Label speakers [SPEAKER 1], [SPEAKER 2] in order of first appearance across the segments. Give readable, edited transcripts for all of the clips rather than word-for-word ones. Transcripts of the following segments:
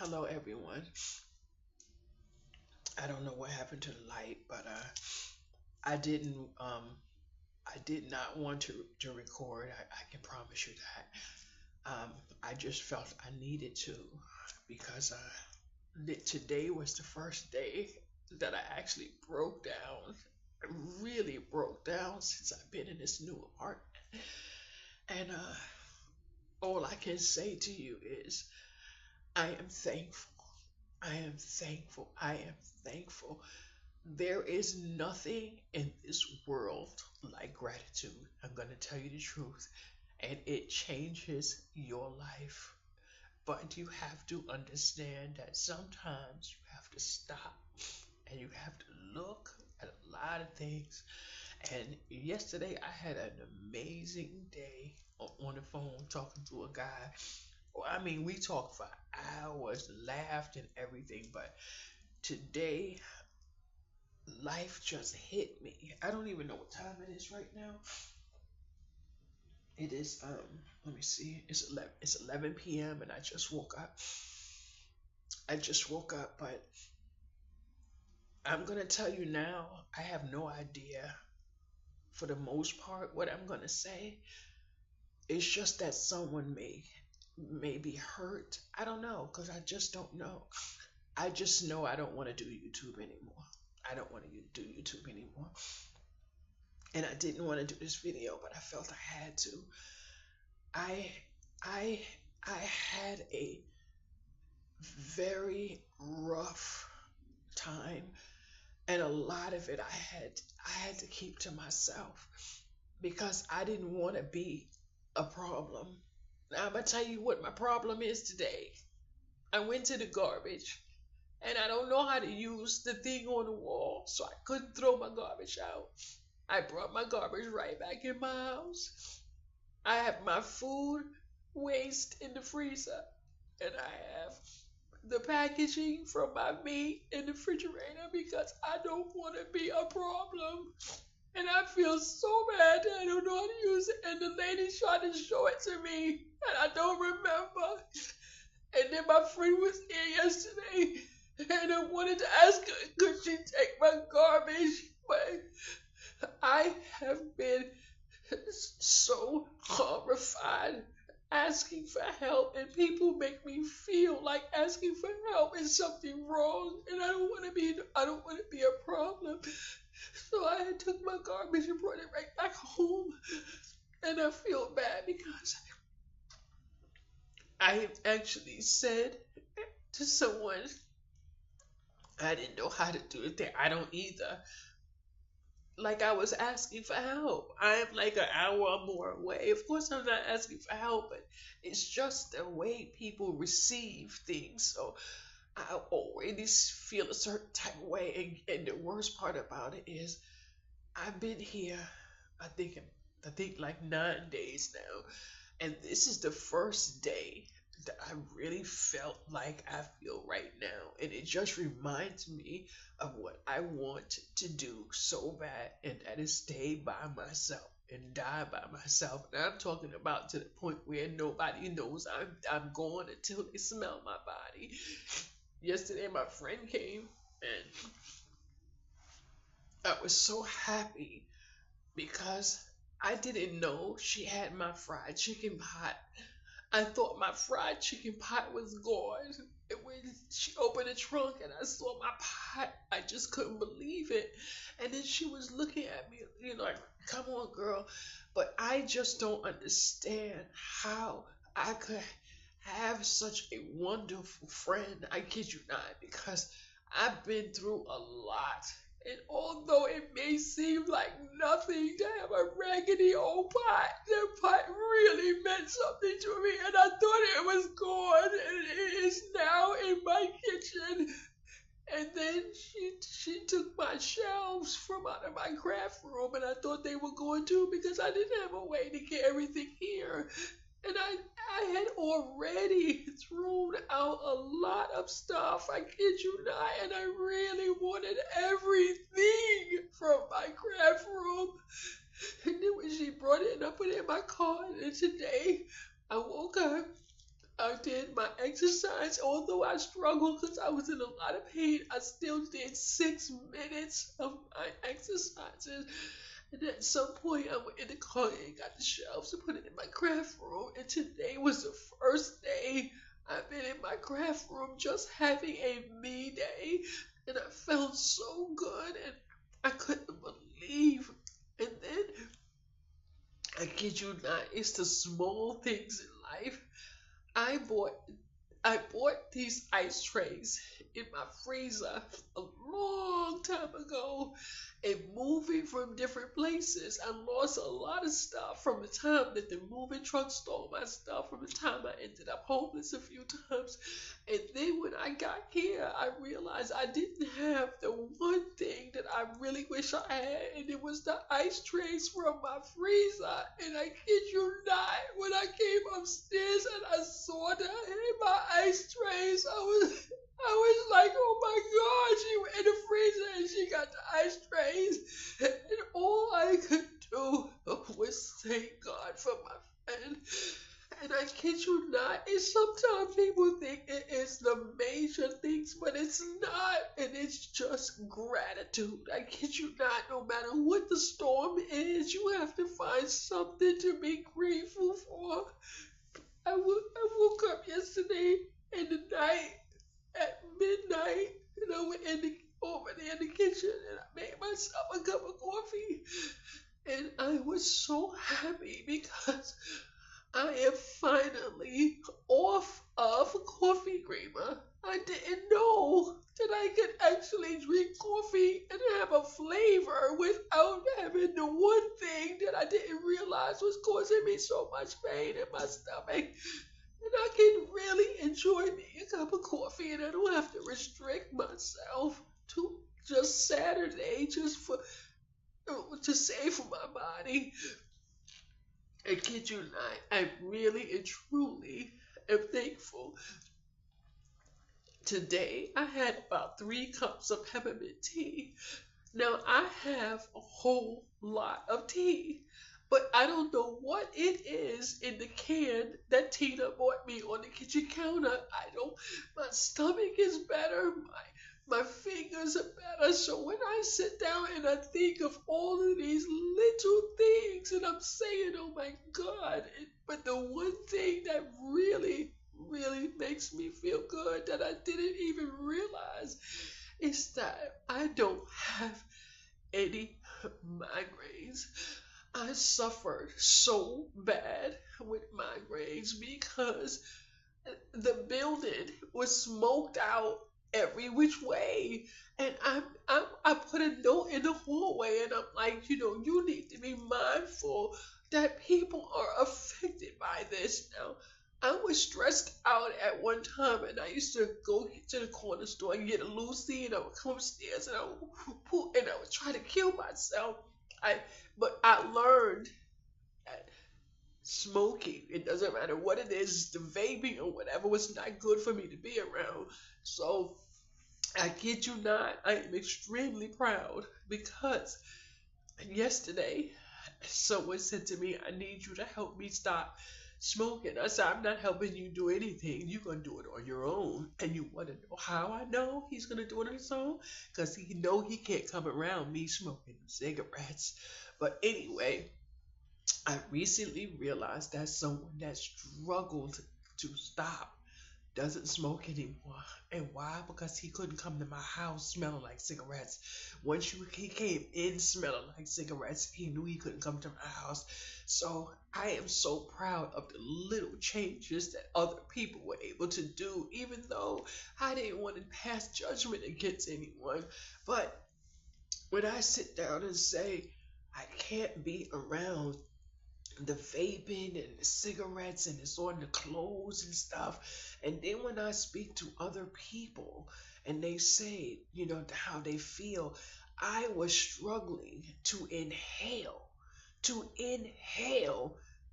[SPEAKER 1] Hello, everyone. I don't know what happened to the light, but I didn't. I did not want to record. I can promise you that. I just felt I needed to because today was the first day that I actually broke down. I really broke down since I've been in this new apartment, and all I can say to you is I am thankful. I am thankful. I am thankful. There is nothing in this world like gratitude. I'm going to tell you the truth. And it changes your life. But you have to understand that sometimes you have to stop and you have to look at a lot of things. And yesterday I had an amazing day on the phone talking to a guy. Well, I mean, we talked for hours, laughed and everything, but today life just hit me. I don't even know what time it is right now. It is let me see. It's 11 p.m. and I just woke up. I just woke up, but I'm going to tell you now, I have no idea for the most part what I'm going to say. It's just that someone may be hurt. I don't know cuz I just don't know. I just know I don't want to do YouTube anymore. I don't want to do YouTube anymore. And I didn't want to do this video, but I felt I had to. I I I had a very rough time, and a lot of it I had to keep to myself because I didn't want to be a problem. Now I'm gonna tell you what my problem is today. I went to the garbage and I don't know how to use the thing on the wall, so I couldn't throw my garbage out. I brought my garbage right back in my house. I have my food waste in the freezer, and I have the packaging from my meat in the refrigerator because I don't want to be a problem. And I feel so bad that I don't know how to use it. And the lady tried to show it to me, and I don't remember. And then my friend was here yesterday, and I wanted to ask her, could she take my garbage? But I have been so horrified asking for help, and people make me feel like asking for help is something wrong, and I don't want to be a problem. So I took my garbage and brought it right back home, and I feel bad because I actually said to someone I didn't know how to do it there. I don't either. Like I was asking for help. I am like an hour or more away. Of course, I'm not asking for help, but it's just the way people receive things. So I always feel a certain type of way. And the worst part about it is I've been here, I think, I think like 9 days now, and this is the first day that I really felt like I feel right now. And it just reminds me of what I want to do so bad, and that is stay by myself and die by myself. And I'm talking about to the point where nobody knows I'm gone until they smell my body. Yesterday my friend came and I was so happy because I didn't know she had my fried chicken pot. I thought my fried chicken pot was gone. And when she opened the trunk and I saw my pot, I just couldn't believe it. And then she was looking at me, like, come on, girl. But I just don't understand how I could have such a wonderful friend. I kid you not, because I've been through a lot. And although it may seem like nothing to have a raggedy old pot, that pot really meant something to me, and I thought it was gone, and it is now in my kitchen. And then she took my shelves from out of my craft room, and I thought they were going to because I didn't have a way to get everything here. And I had already thrown out a lot of stuff. I kid you not, and I really wanted everything from my craft room. And then when she brought it and I put it in my car, and today I woke up, I did my exercise, although I struggled because I was in a lot of pain. I still did 6 minutes of my exercises. And at some point, I went in the car and got the shelves and put it in my craft room. And today was the first day I've been in my craft room just having a me day. And I felt so good and I couldn't believe. And then, I kid you not, it's the small things in life. I bought I bought these ice trays in my freezer a long time ago, and moving from different places. I lost a lot of stuff from the time that the moving truck stole my stuff, from the time I ended up homeless a few times. And then when I got here, I realized I didn't have the one thing that I really wish I had, and it was the ice trays from my freezer. And I kid you not, when I came upstairs and I saw that in my ice trays, I was like, oh my God, she went in the freezer and she got the ice trays. And all I could do was thank God for my friend. And I kid you not, and sometimes people think it is the major things, but it's not. And it's just gratitude. I kid you not, no matter what the storm is, you have to find something to be grateful for. I woke up yesterday in the night at midnight, and I went over there in the kitchen and I made myself a cup of coffee. And I was so happy because I am finally off of coffee creamer. I didn't know that I could actually drink coffee and have a flavor without having the one thing that I didn't realize was causing me so much pain in my stomach. And I can really enjoy me a cup of coffee, and I don't have to restrict myself to just Saturday just for to save for my body. I kid you not, I really and truly am thankful. Today I had about 3 cups of peppermint tea. Now I have a whole lot of tea, but I don't know what it is in the can that Tina bought me on the kitchen counter. I don't. My stomach is better. My fingers are better. So when I sit down and I think of all of these little things, and I'm saying, "Oh my God!" But the one thing that really, really makes me feel good that I didn't even realize is that I don't have any migraines. I suffered so bad with migraines because the building was smoked out every which way. And I put a note in the hallway and I'm like, you need to be mindful that people are affected by this now. I was stressed out at one time and I used to go to the corner store and get a Lucy and I would come upstairs and I would try to kill myself. I but I learned that smoking, it doesn't matter what it is, the vaping or whatever, was not good for me to be around. So I kid you not, I am extremely proud because yesterday someone said to me, I need you to help me stop smoking. I said, I'm not helping you do anything. You're going to do it on your own. And you want to know how I know he's going to do it on his own? Because he know he can't come around me smoking cigarettes. But anyway, I recently realized that someone that struggled to stop doesn't smoke anymore. And why? Because he couldn't come to my house smelling like cigarettes. He came in smelling like cigarettes, he knew he couldn't come to my house. So I am so proud of the little changes that other people were able to do, even though I didn't want to pass judgment against anyone. But when I sit down and say, I can't be around the vaping and the cigarettes and it's on the clothes and stuff. And then when I speak to other people and they say, how they feel, I was struggling to inhale,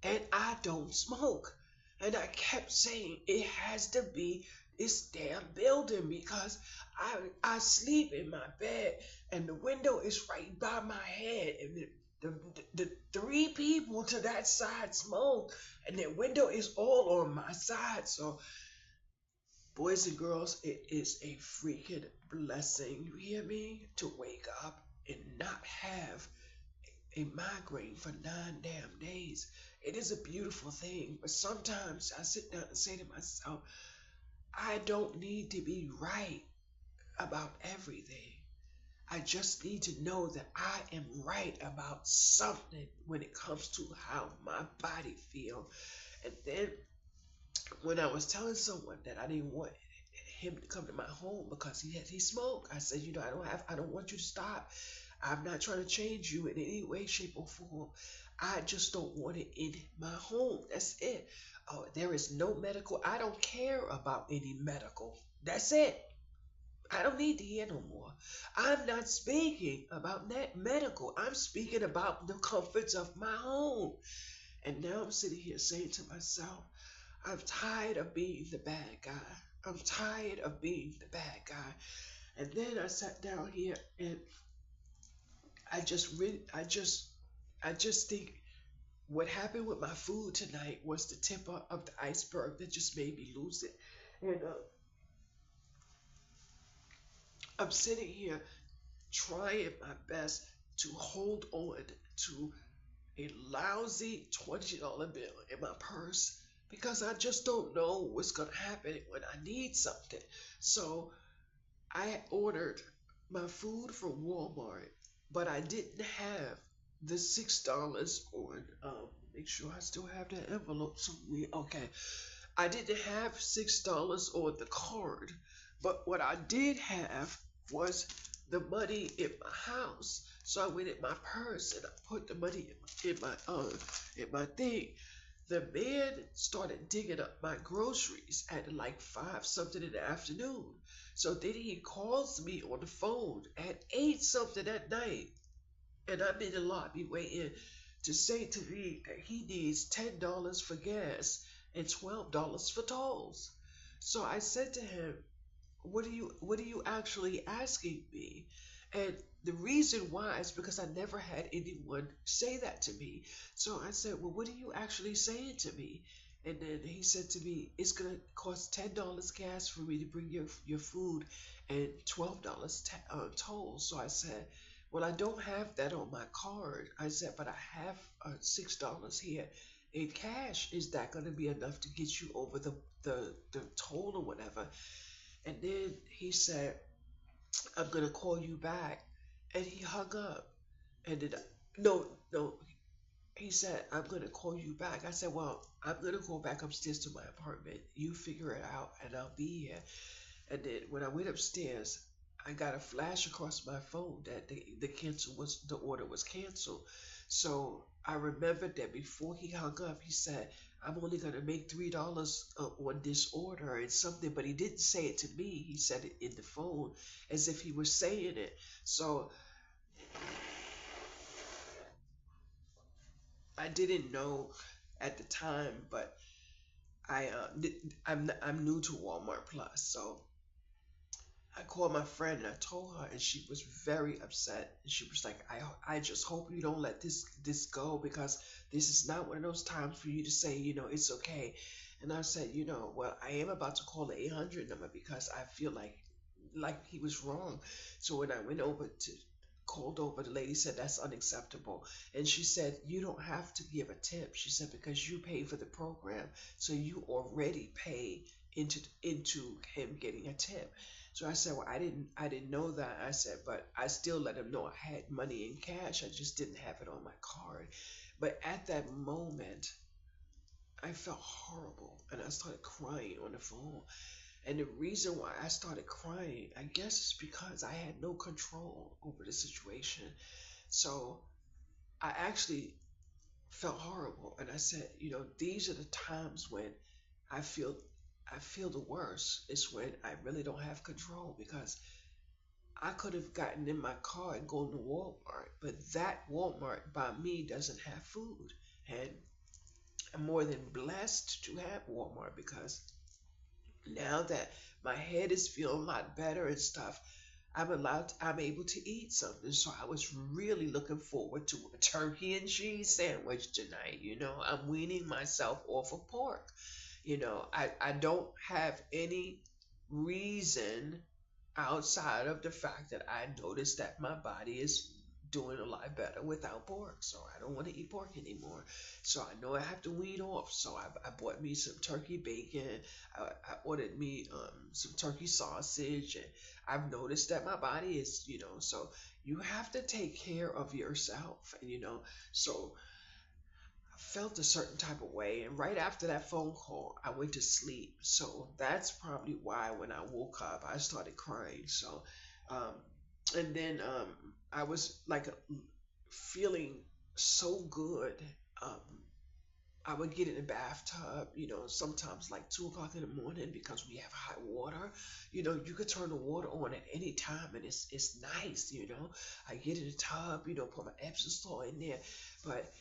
[SPEAKER 1] and I don't smoke. And I kept saying it has to be this damn building because I sleep in my bed and the window is right by my head, and The three people to that side smoke, and their window is all on my side. So, boys and girls, it is a freaking blessing. You hear me? To wake up and not have a migraine for 9 damn days. It is a beautiful thing, but sometimes I sit down and say to myself, I don't need to be right about everything. I just need to know that I am right about something when it comes to how my body feels. And then when I was telling someone that I didn't want him to come to my home because he smoked, I said, I don't want you to stop. I'm not trying to change you in any way, shape, or form. I just don't want it in my home. That's it. Oh, there is no medical. I don't care about any medical. That's it. I don't need to hear no more. I'm not speaking about that medical. I'm speaking about the comforts of my home. And now I'm sitting here saying to myself, I'm tired of being the bad guy. I'm tired of being the bad guy. And then I sat down here and I just really, I just think what happened with my food tonight was the tip of the iceberg that just made me lose it. And I'm sitting here trying my best to hold on to a lousy $20 bill in my purse because I just don't know what's going to happen when I need something. So I ordered my food from Walmart, but I didn't have the $6 on. Make sure I still have that envelope somewhere. Okay, I didn't have $6 on the card, but what I did have was the money in my house. So I went in my purse and I put the money in my thing. The man started digging up my groceries at like 5 something in the afternoon. So then he calls me on the phone at 8 something at night, and I'm in the lobby waiting to say to me that he needs $10 for gas and $12 for tolls. So I said to him, what are you actually asking me? And the reason why is because I never had anyone say that to me. So I said, well, what are you actually saying to me? And then he said to me, it's gonna cost $10 gas for me to bring your food and $12 toll. So I said, well, I don't have that on my card. I said, but I have $6 here in cash. Is that gonna be enough to get you over the toll or whatever? And then he said, I'm gonna call you back. And he hung up. And then, no, no, he said, I'm gonna call you back. I said, well, I'm gonna go back upstairs to my apartment. You figure it out and I'll be here. And then when I went upstairs, I got a flash across my phone that the order was canceled. So I remembered that before he hung up, he said, "I'm only gonna make $3 on this order and something," but he didn't say it to me. He said it in the phone as if he was saying it. So I didn't know at the time, but I'm new to Walmart Plus, so I called my friend and I told her, and she was very upset. And she was like, I just hope you don't let this go because this is not one of those times for you to say, it's okay." And I said, well, I am about to call the 800 number because I feel like he was wrong. So when I went over to called over, the lady said that's unacceptable. And she said, you don't have to give a tip. She said, because you pay for the program, so you already pay into him getting a tip. So I said, well, I didn't know that. I said, but I still let him know I had money in cash. I just didn't have it on my card. But at that moment, I felt horrible and I started crying on the phone. And the reason why I started crying, I guess, is because I had no control over the situation. So I actually felt horrible, and I said, these are the times when I feel I feel the worst. It's when I really don't have control because I could have gotten in my car and gone to Walmart, but that Walmart by me doesn't have food, and I'm more than blessed to have Walmart because now that my head is feeling a lot better and stuff, I'm able to eat something. So I was really looking forward to a turkey and cheese sandwich tonight. I'm weaning myself off of pork. I don't have any reason outside of the fact that I noticed that my body is doing a lot better without pork. So I don't want to eat pork anymore. So I know I have to wean off. So I bought me some turkey bacon. I ordered me some turkey sausage. And I've noticed that my body is, so you have to take care of yourself. And, so I felt a certain type of way. And right after that phone call, I went to sleep. So that's probably why when I woke up, I started crying. So, um, and then I was like feeling so good. Um, I would get in the bathtub, sometimes like 2 o'clock in the morning because we have hot water. You could turn the water on at any time and it's nice. I get in the tub, put my Epsom salt in there. But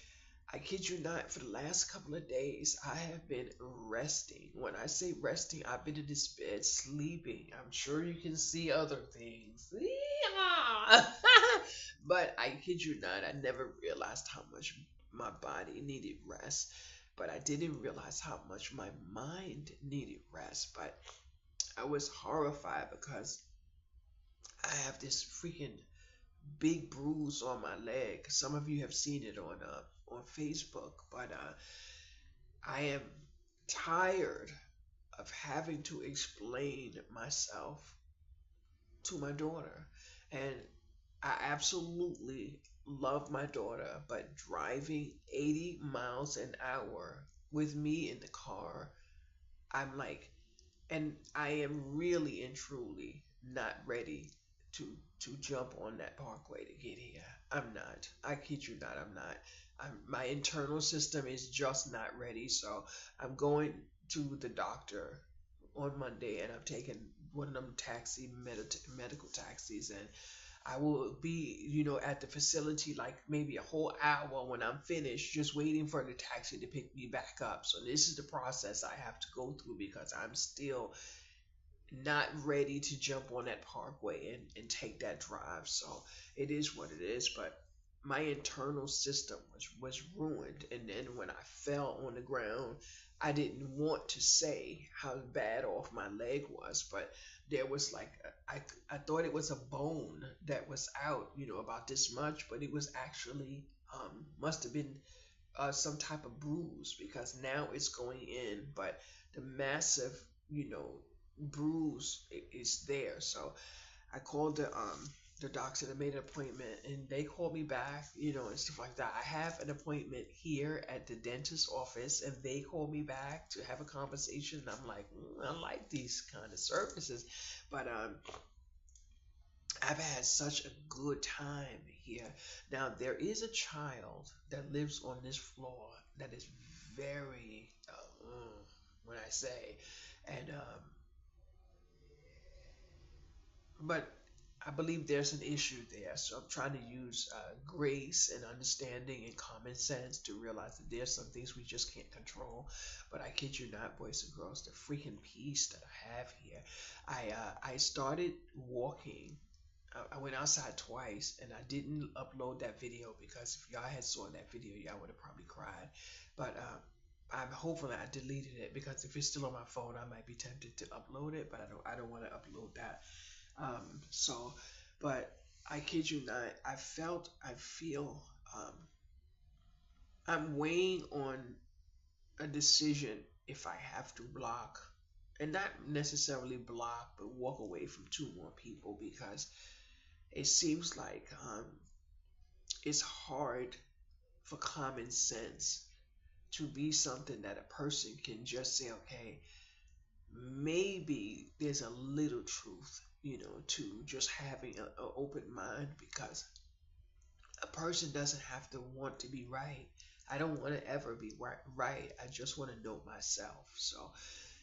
[SPEAKER 1] I kid you not, for the last couple of days, I have been resting. When I say resting, I've been in this bed sleeping. I'm sure you can see other things. Yeah. But I kid you not, I never realized how much my body needed rest. But I didn't realize how much my mind needed rest. But I was horrified because I have this freaking big bruise on my leg. Some of you have seen it on Facebook, but I am tired of having to explain myself to my daughter, and I absolutely love my daughter, but driving 80 miles an hour with me in the car, I'm like, and I am really and truly not ready to jump on that parkway to get here. I'm not. I kid you not. I'm not. My internal system is just not ready. So I'm going to the doctor on Monday, and I'm taking one of them medical taxis, and I will be, at the facility like maybe a whole hour when I'm finished, just waiting for the taxi to pick me back up. So this is the process I have to go through because I'm still not ready to jump on that parkway and take that drive. So it is what it is. But my internal system was ruined. And then when I fell on the ground, I didn't want to say how bad off my leg was, but there was like I thought it was a bone that was out, about this much, but it was actually must have been some type of bruise because now it's going in, but the massive, you know, bruise is there. So I called the doctor and made an appointment, and they called me back, and stuff like that. I have an appointment here at the dentist's office, and they called me back to have a conversation. And I'm like, I like these kind of services, but I've had such a good time here. Now, there is a child that lives on this floor that is very, when I say, and but I believe there's an issue there. So I'm trying to use grace and understanding and common sense to realize that there's some things we just can't control. But I kid you not, boys and girls, the freaking peace that I have here. I started walking. I went outside twice and I didn't upload that video because if y'all had saw that video, y'all would have probably cried. But I'm hopefully I deleted it because if it's still on my phone, I might be tempted to upload it, but I don't want to upload that. So, but I kid you not, I feel, um, I'm weighing on a decision if I have to block, and not necessarily block, but walk away from two more people because it seems like it's hard for common sense to be something that a person can just say, okay, maybe there's a little truth, to just having an open mind because a person doesn't have to want to be right. I don't want to ever be right. Right. I just want to know myself. So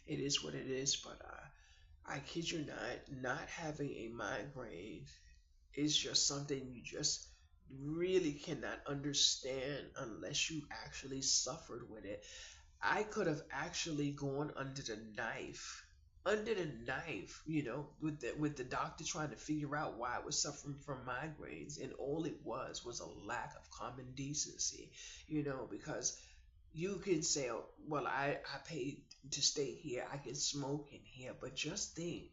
[SPEAKER 1] it is what it is. But I kid you not having a migraine is just something you just really cannot understand unless you actually suffered with it. I could have actually gone under the knife under the knife, with the doctor trying to figure out why I was suffering from migraines, and all it was a lack of common decency, because you can say, oh, well, I paid to stay here, I can smoke in here, but just think,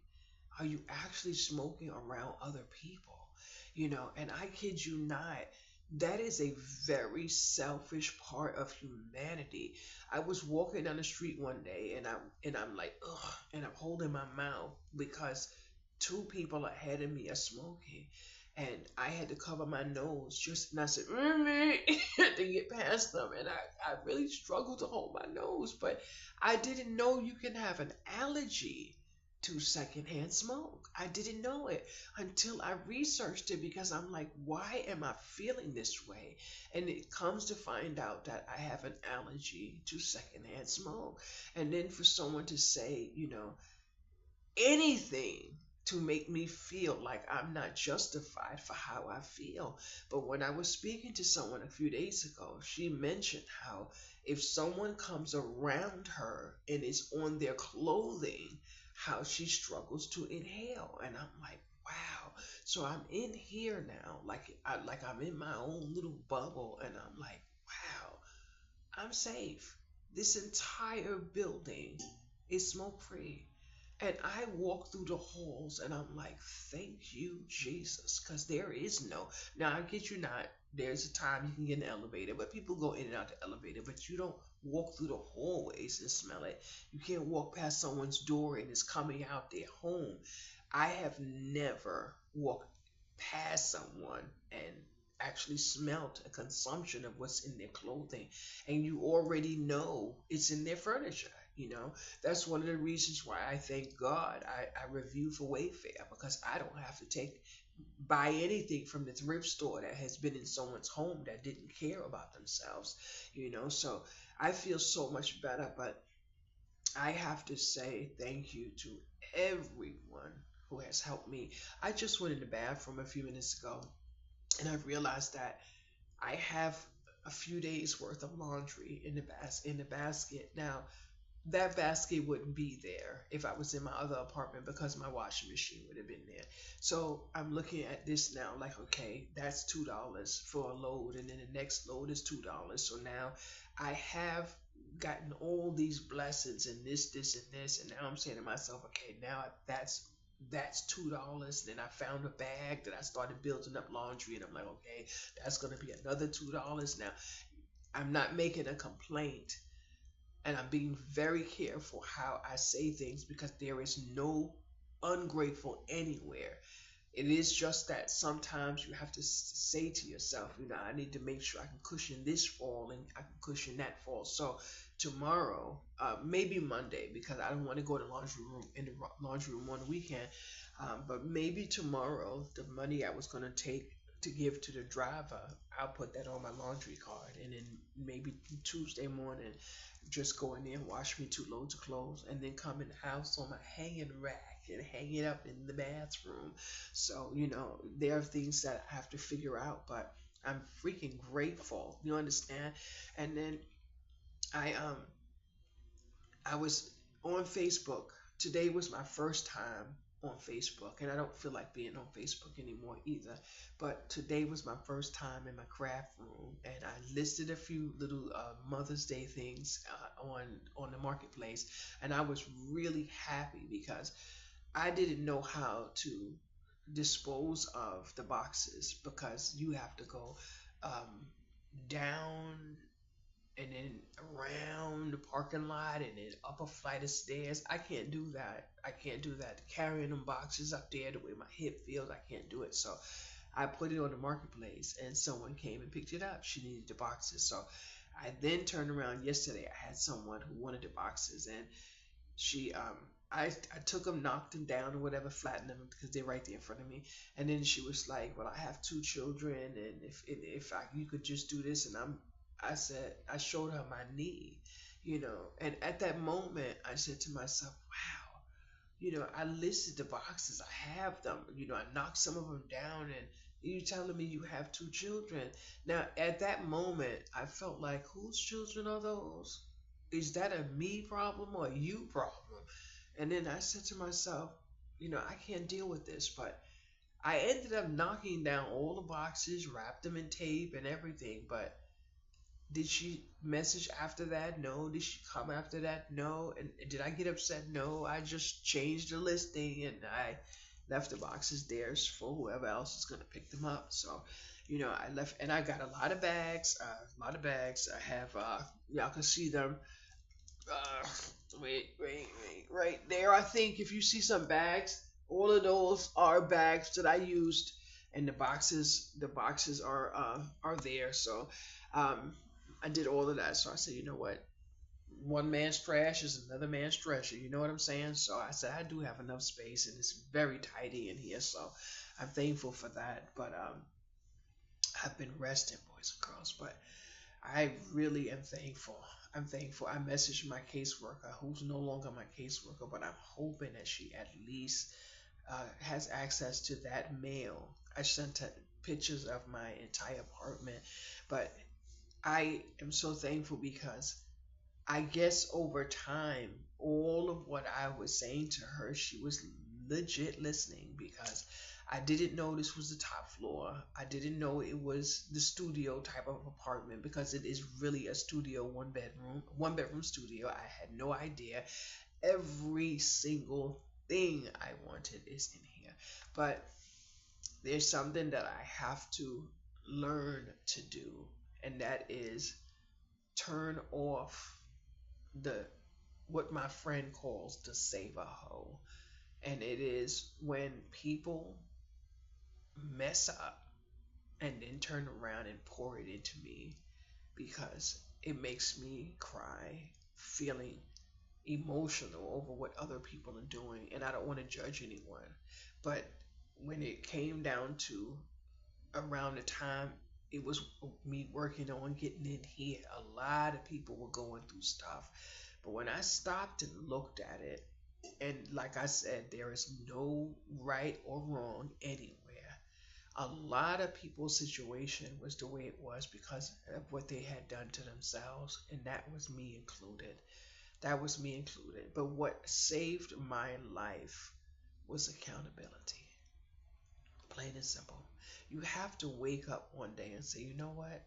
[SPEAKER 1] are you actually smoking around other people? And I kid you not, that is a very selfish part of humanity. I was walking down the street one day, and I'm like, ugh, and I'm holding my mouth because two people ahead of me are smoking. And I had to cover my nose just, and I said, to get past them. And I really struggled to hold my nose, but I didn't know you can have an allergy to secondhand smoke. I didn't know it until I researched it, because I'm like, why am I feeling this way? And it comes to find out that I have an allergy to secondhand smoke. And then for someone to say, anything to make me feel like I'm not justified for how I feel. But when I was speaking to someone a few days ago, she mentioned how if someone comes around her and is on their clothing, how she struggles to inhale. And I'm like, wow. So I'm in here now, like I'm in my own little bubble, and I'm like, wow, I'm safe. This entire building is smoke free. And I walk through the halls and I'm like, thank you, Jesus. Because there is no. Now, I get you not. There's a time you can get an elevator, but people go in and out the elevator, but you don't walk through the hallways and smell it. You can't walk past someone's door and it's coming out their home. I have never walked past someone and actually smelt a consumption of what's in their clothing, and you already know it's in their furniture. That's one of the reasons why I thank God I review for Wayfair, because I don't have to buy anything from the thrift store that has been in someone's home that didn't care about themselves. So I feel so much better. But I have to say thank you to everyone who has helped me. I just went in the bathroom a few minutes ago, and I realized that I have a few days worth of laundry in the basket. Now, that basket wouldn't be there if I was in my other apartment, because my washing machine would have been there. So I'm looking at this now, like, okay, that's $2 for a load, and then the next load is $2. So now I have gotten all these blessings, and this, and this, and now I'm saying to myself, okay, now that's $2. Then I found a bag that I started building up laundry, and I'm like, okay, that's gonna be another $2. Now I'm not making a complaint, and I'm being very careful how I say things, because there is no ungrateful anywhere. It is just that sometimes you have to say to yourself, I need to make sure I can cushion this fall and I can cushion that fall. So tomorrow, maybe Monday, because I don't want to go to the laundry room on the weekend. But maybe tomorrow, the money I was going to take to give to the driver, I'll put that on my laundry card, and then maybe Tuesday morning, just go in there and wash me 2 loads of clothes, and then come in the house on my hanging rack and hang it up in the bathroom. So, there are things that I have to figure out, but I'm freaking grateful. You understand? And then I I was on Facebook. Today was my first time on Facebook, and I don't feel like being on Facebook anymore either. But today was my first time in my craft room, and I listed a few little Mother's Day things on the marketplace, and I was really happy because I didn't know how to dispose of the boxes, because you have to go um, down and then around the parking lot and then up a flight of stairs. I can't do that. I can't do that. Carrying them boxes up there the way my hip feels, I can't do it. So I put it on the marketplace, and someone came and picked it up. She needed the boxes. So I then turned around yesterday. I had someone who wanted the boxes, and she I took them, knocked them down or whatever, flattened them because they're right there in front of me. And then she was like, "Well, I have two children, and if you could just do this," and I said, I showed her my need. And at that moment, I said to myself, "Wow, I listed the boxes, I have them. I knocked some of them down, and you telling me you have two children." Now, at that moment, I felt like, whose children are those? Is that a me problem or a you problem? And then I said to myself, I can't deal with this. But I ended up knocking down all the boxes, wrapped them in tape and everything. But did she message after that? No. Did she come after that? No. And did I get upset? No. I just changed the listing and I left the boxes there for whoever else is gonna pick them up. So, I left and I got a lot of bags. A lot of bags. I have. Y'all can see them. Uh, wait. Right there. I think if you see some bags, all of those are bags that I used, and the boxes are there. So, um, I did all of that. So I said, you know what? One man's trash is another man's treasure. You know what I'm saying? So I said I do have enough space, and it's very tidy in here. So I'm thankful for that. But I've been resting, boys and girls. But I really am thankful. I'm thankful. I messaged my caseworker, who's no longer my caseworker, but I'm hoping that she at least has access to that mail. I sent her pictures of my entire apartment, but I am so thankful because I guess over time, all of what I was saying to her, she was legit listening because I didn't know this was the top floor. I didn't know it was the studio type of apartment because it is really a studio, one bedroom studio. I had no idea. Every single thing I wanted is in here. But there's something that I have to learn to do, and that is turn off the what my friend calls the saver hoe. And it is when people mess up and then turn around and pour it into me because it makes me cry, feeling emotional over what other people are doing. And I don't want to judge anyone. But when it came down to around the time it was me working on getting in here, a lot of people were going through stuff. But when I stopped and looked at it, and like I said, there is no right or wrong anywhere. A lot of people's situation was the way it was because of what they had done to themselves, and that was me included. That was me included. But what saved my life was accountability. Plain and simple. You have to wake up one day and say, you know what?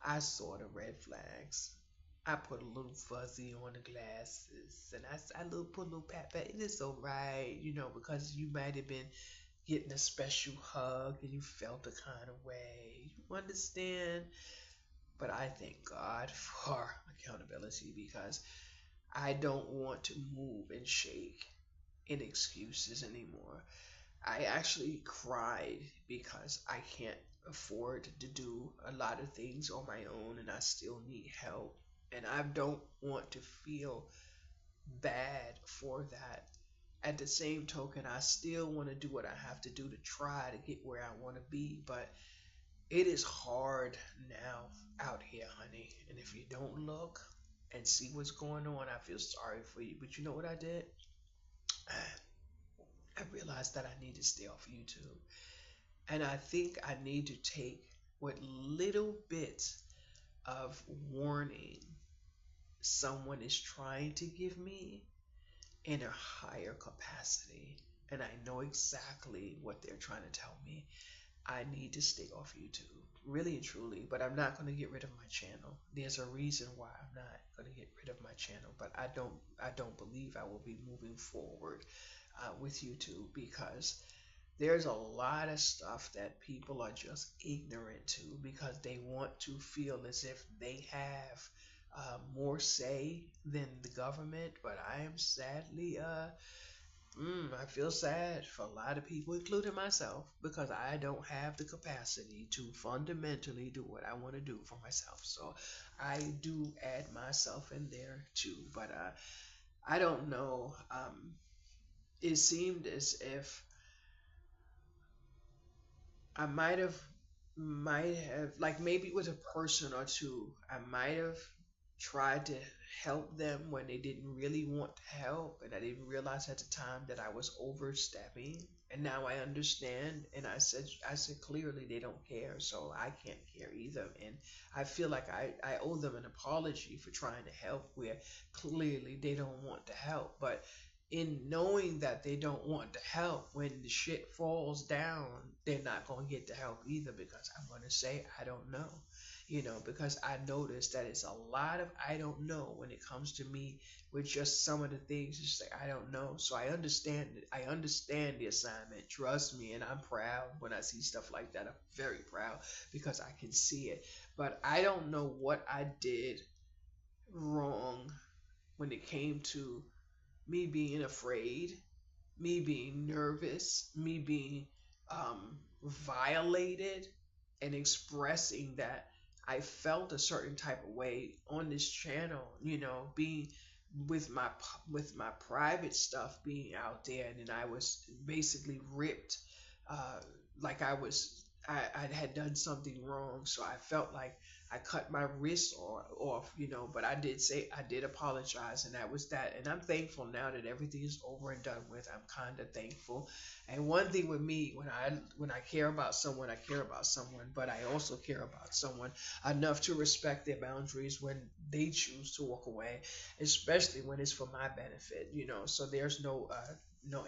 [SPEAKER 1] I saw the red flags. I put a little fuzzy on the glasses and put a little pat pat. And it's all right, because you might have been getting a special hug and you felt a kind of way. You understand? But I thank God for accountability because I don't want to move and shake in excuses anymore. I actually cried because I can't afford to do a lot of things on my own and I still need help. And I don't want to feel bad for that. At the same token, I still want to do what I have to do to try to get where I want to be. But it is hard now out here, honey. And if you don't look and see what's going on, I feel sorry for you. But you know what I did? I realized that I need to stay off YouTube. And I think I need to take what little bits of warning someone is trying to give me in a higher capacity. And I know exactly what they're trying to tell me. I need to stay off YouTube, really and truly, but I'm not going to get rid of my channel. There's a reason why I'm not going to get rid of my channel, but I don't believe I will be moving forward with YouTube because there's a lot of stuff that people are just ignorant to because they want to feel as if they have more say than the government. But I am sadly, I feel sad for a lot of people, including myself, because I don't have the capacity to fundamentally do what I want to do for myself. So I do add myself in there too. But I don't know. It seemed as if I might have, like maybe with a person or two, I might have tried to help them when they didn't really want help, and I didn't realize at the time that I was overstepping. And now I understand, and I said clearly they don't care, so I can't care either. And I feel like I owe them an apology for trying to help where clearly they don't want to help. But in knowing that they don't want the help, when the shit falls down, they're not going to get the help either, because I'm going to say I don't know. Because I noticed that it's a lot of I don't know when it comes to me with just some of the things. It's like I don't know. So I understand it. I understand the assignment. Trust me, and I'm proud when I see stuff like that. I'm very proud because I can see it. But I don't know what I did wrong when it came to me being afraid, me being nervous, me being violated, and expressing that I felt a certain type of way on this channel, being with my private stuff being out there, and then I was basically ripped, uh, like I had done something wrong, so I felt like I cut my wrist off, but I did apologize, and that was that. And I'm thankful now that everything is over and done with. I'm kind of thankful. And one thing with me, when I care about someone, I care about someone, but I also care about someone enough to respect their boundaries when they choose to walk away, especially when it's for my benefit, So there's no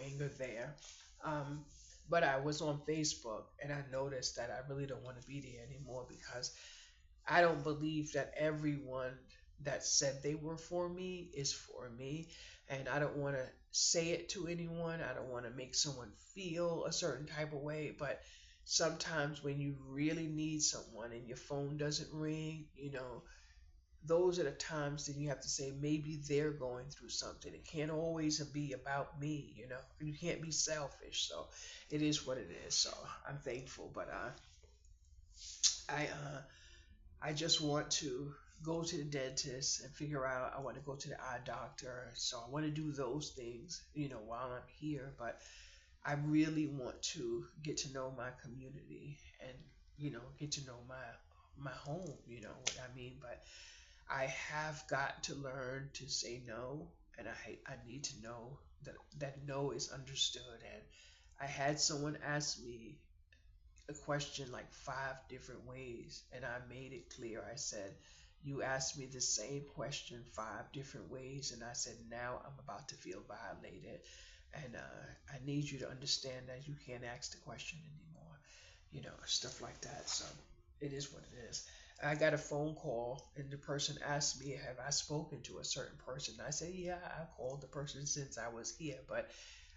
[SPEAKER 1] anger there. Um, but I was on Facebook and I noticed that I really don't want to be there anymore, because I don't believe that everyone that said they were for me is for me. And I don't want to say it to anyone. I don't want to make someone feel a certain type of way. But sometimes when you really need someone and your phone doesn't ring, those are the times that you have to say maybe they're going through something. It can't always be about me. You can't be selfish. So it is what it is. So I'm thankful. But I just want to go to the dentist and figure out I want to go to the eye doctor. So I want to do those things, while I'm here. But I really want to get to know my community and, get to know my home, what I mean. But I have got to learn to say no, and I need to know that no is understood. And I had someone ask me a question like 5 different ways, and I made it clear. I said, "You asked me the same question 5 different ways," and I said, "Now I'm about to feel violated, and I need you to understand that you can't ask the question anymore." Stuff like that. So it is what it is. I got a phone call, and the person asked me, "Have I spoken to a certain person?" I said, "Yeah, I called the person since I was here, but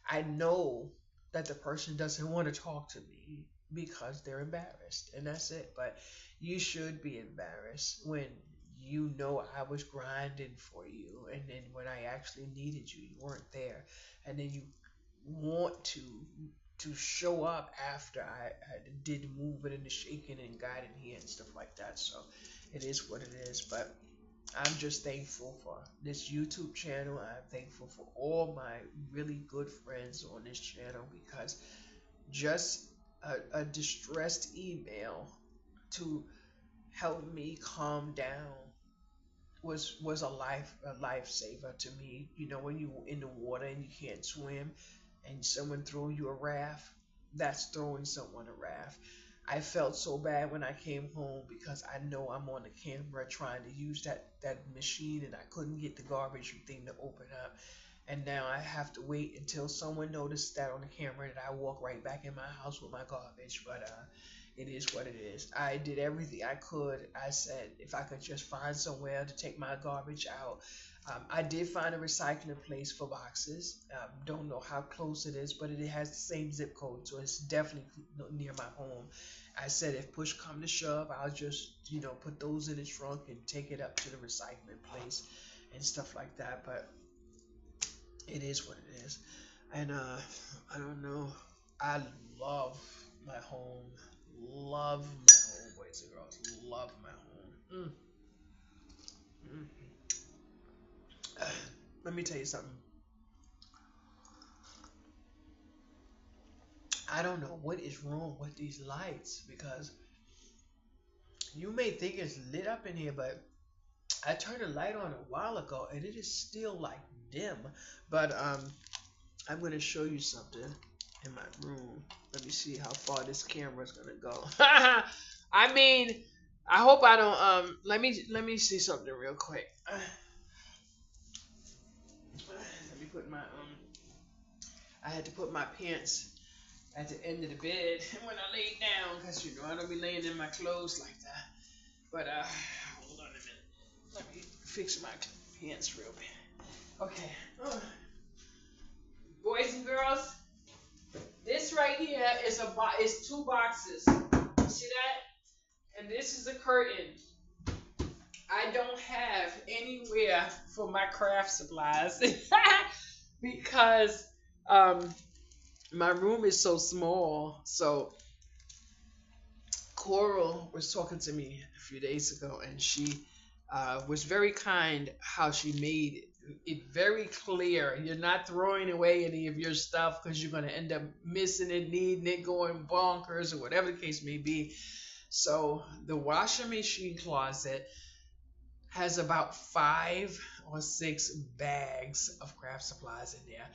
[SPEAKER 1] I know that the person doesn't want to talk to me because they're embarrassed, and that's it." But you should be embarrassed when you know I was grinding for you, and then when I actually needed you, you weren't there, and then you want to show up after I did moving and the shaking and guiding here and stuff like that. So it is what it is. But I'm just thankful for this YouTube channel. I'm thankful for all my really good friends on this channel, because just a distressed email to help me calm down was a lifesaver to me. When you in the water and you can't swim, and someone throw you a raft, that's throwing someone a raft. I felt so bad when I came home, because I know I'm on the camera trying to use that machine, and I couldn't get the garbage thing to open up. And now I have to wait until someone noticed that on the camera, that I walk right back in my house with my garbage. But it is what it is. I did everything I could. I said if I could just find somewhere to take my garbage out. I did find a recycling place for boxes. Don't know how close it is, but it has the same zip code, so it's definitely near my home. I said if push come to shove, I'll just put those in the trunk and take it up to the recycling place and stuff like that. But it is what it is. And I don't know. I love my home. Love my home, boys and girls. Love my home. Mm. Let me tell you something. I don't know what is wrong with these lights, because you may think it's lit up in here, but I turned the light on a while ago and it is still like dim. But I'm gonna show you something in my room. Let me see how far this camera is gonna go. I mean, I hope I don't. Let me see something real quick. Let me put my I had to put my pants at the end of the bed when I laid down because you know I don't be laying in my clothes like that. But hold on a minute. Let me fix my pants real bit. Okay. Boys and girls, this right here is two boxes. See that? And this is a curtain. I don't have anywhere for my craft supplies because um, my room is so small. So Coral was talking to me a few days ago, and she was very kind. How she made it very clear you're not throwing away any of your stuff because you're going to end up missing it, needing it, going bonkers, or whatever the case may be. So the washing machine closet has about 5 or 6 bags of craft supplies in there.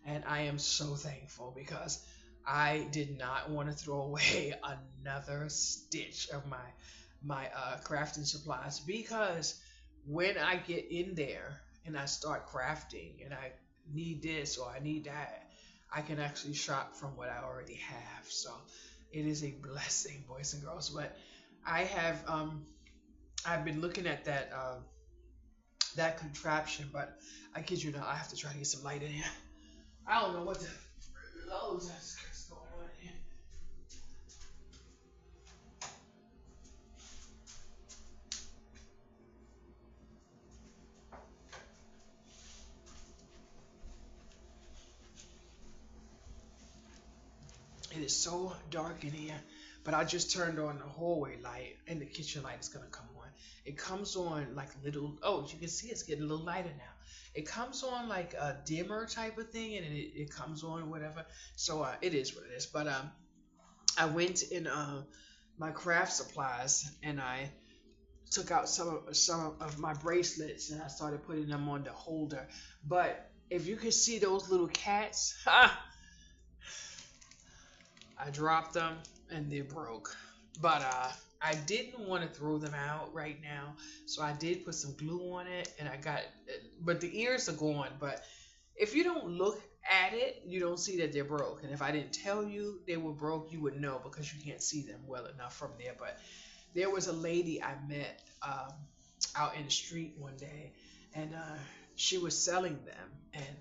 [SPEAKER 1] And I am so thankful because I did not want to throw away another stitch of my crafting supplies because when I get in there and I start crafting and I need this or I need that, I can actually shop from what I already have. So it is a blessing, boys and girls. But I have I've been looking at that contraption, but I kid you not, I have to try to get some light in here. I don't know what the loads that's going on here. It is so dark in here, but I just turned on the hallway light and the kitchen light is gonna come on. It comes on like little. Oh, you can see it's getting a little lighter now. It comes on like a dimmer type of thing, and it comes on whatever. So it is what it is. But I went in my craft supplies and I took out some of my bracelets and I started putting them on the holder. But if you can see those little cats, I dropped them and they broke. But I didn't want to throw them out right now, so I did put some glue on it, and I got. But the ears are gone. But if you don't look at it, you don't see that they're broke. And if I didn't tell you they were broke, you would know because you can't see them well enough from there. But there was a lady I met out in the street one day, and she was selling them, and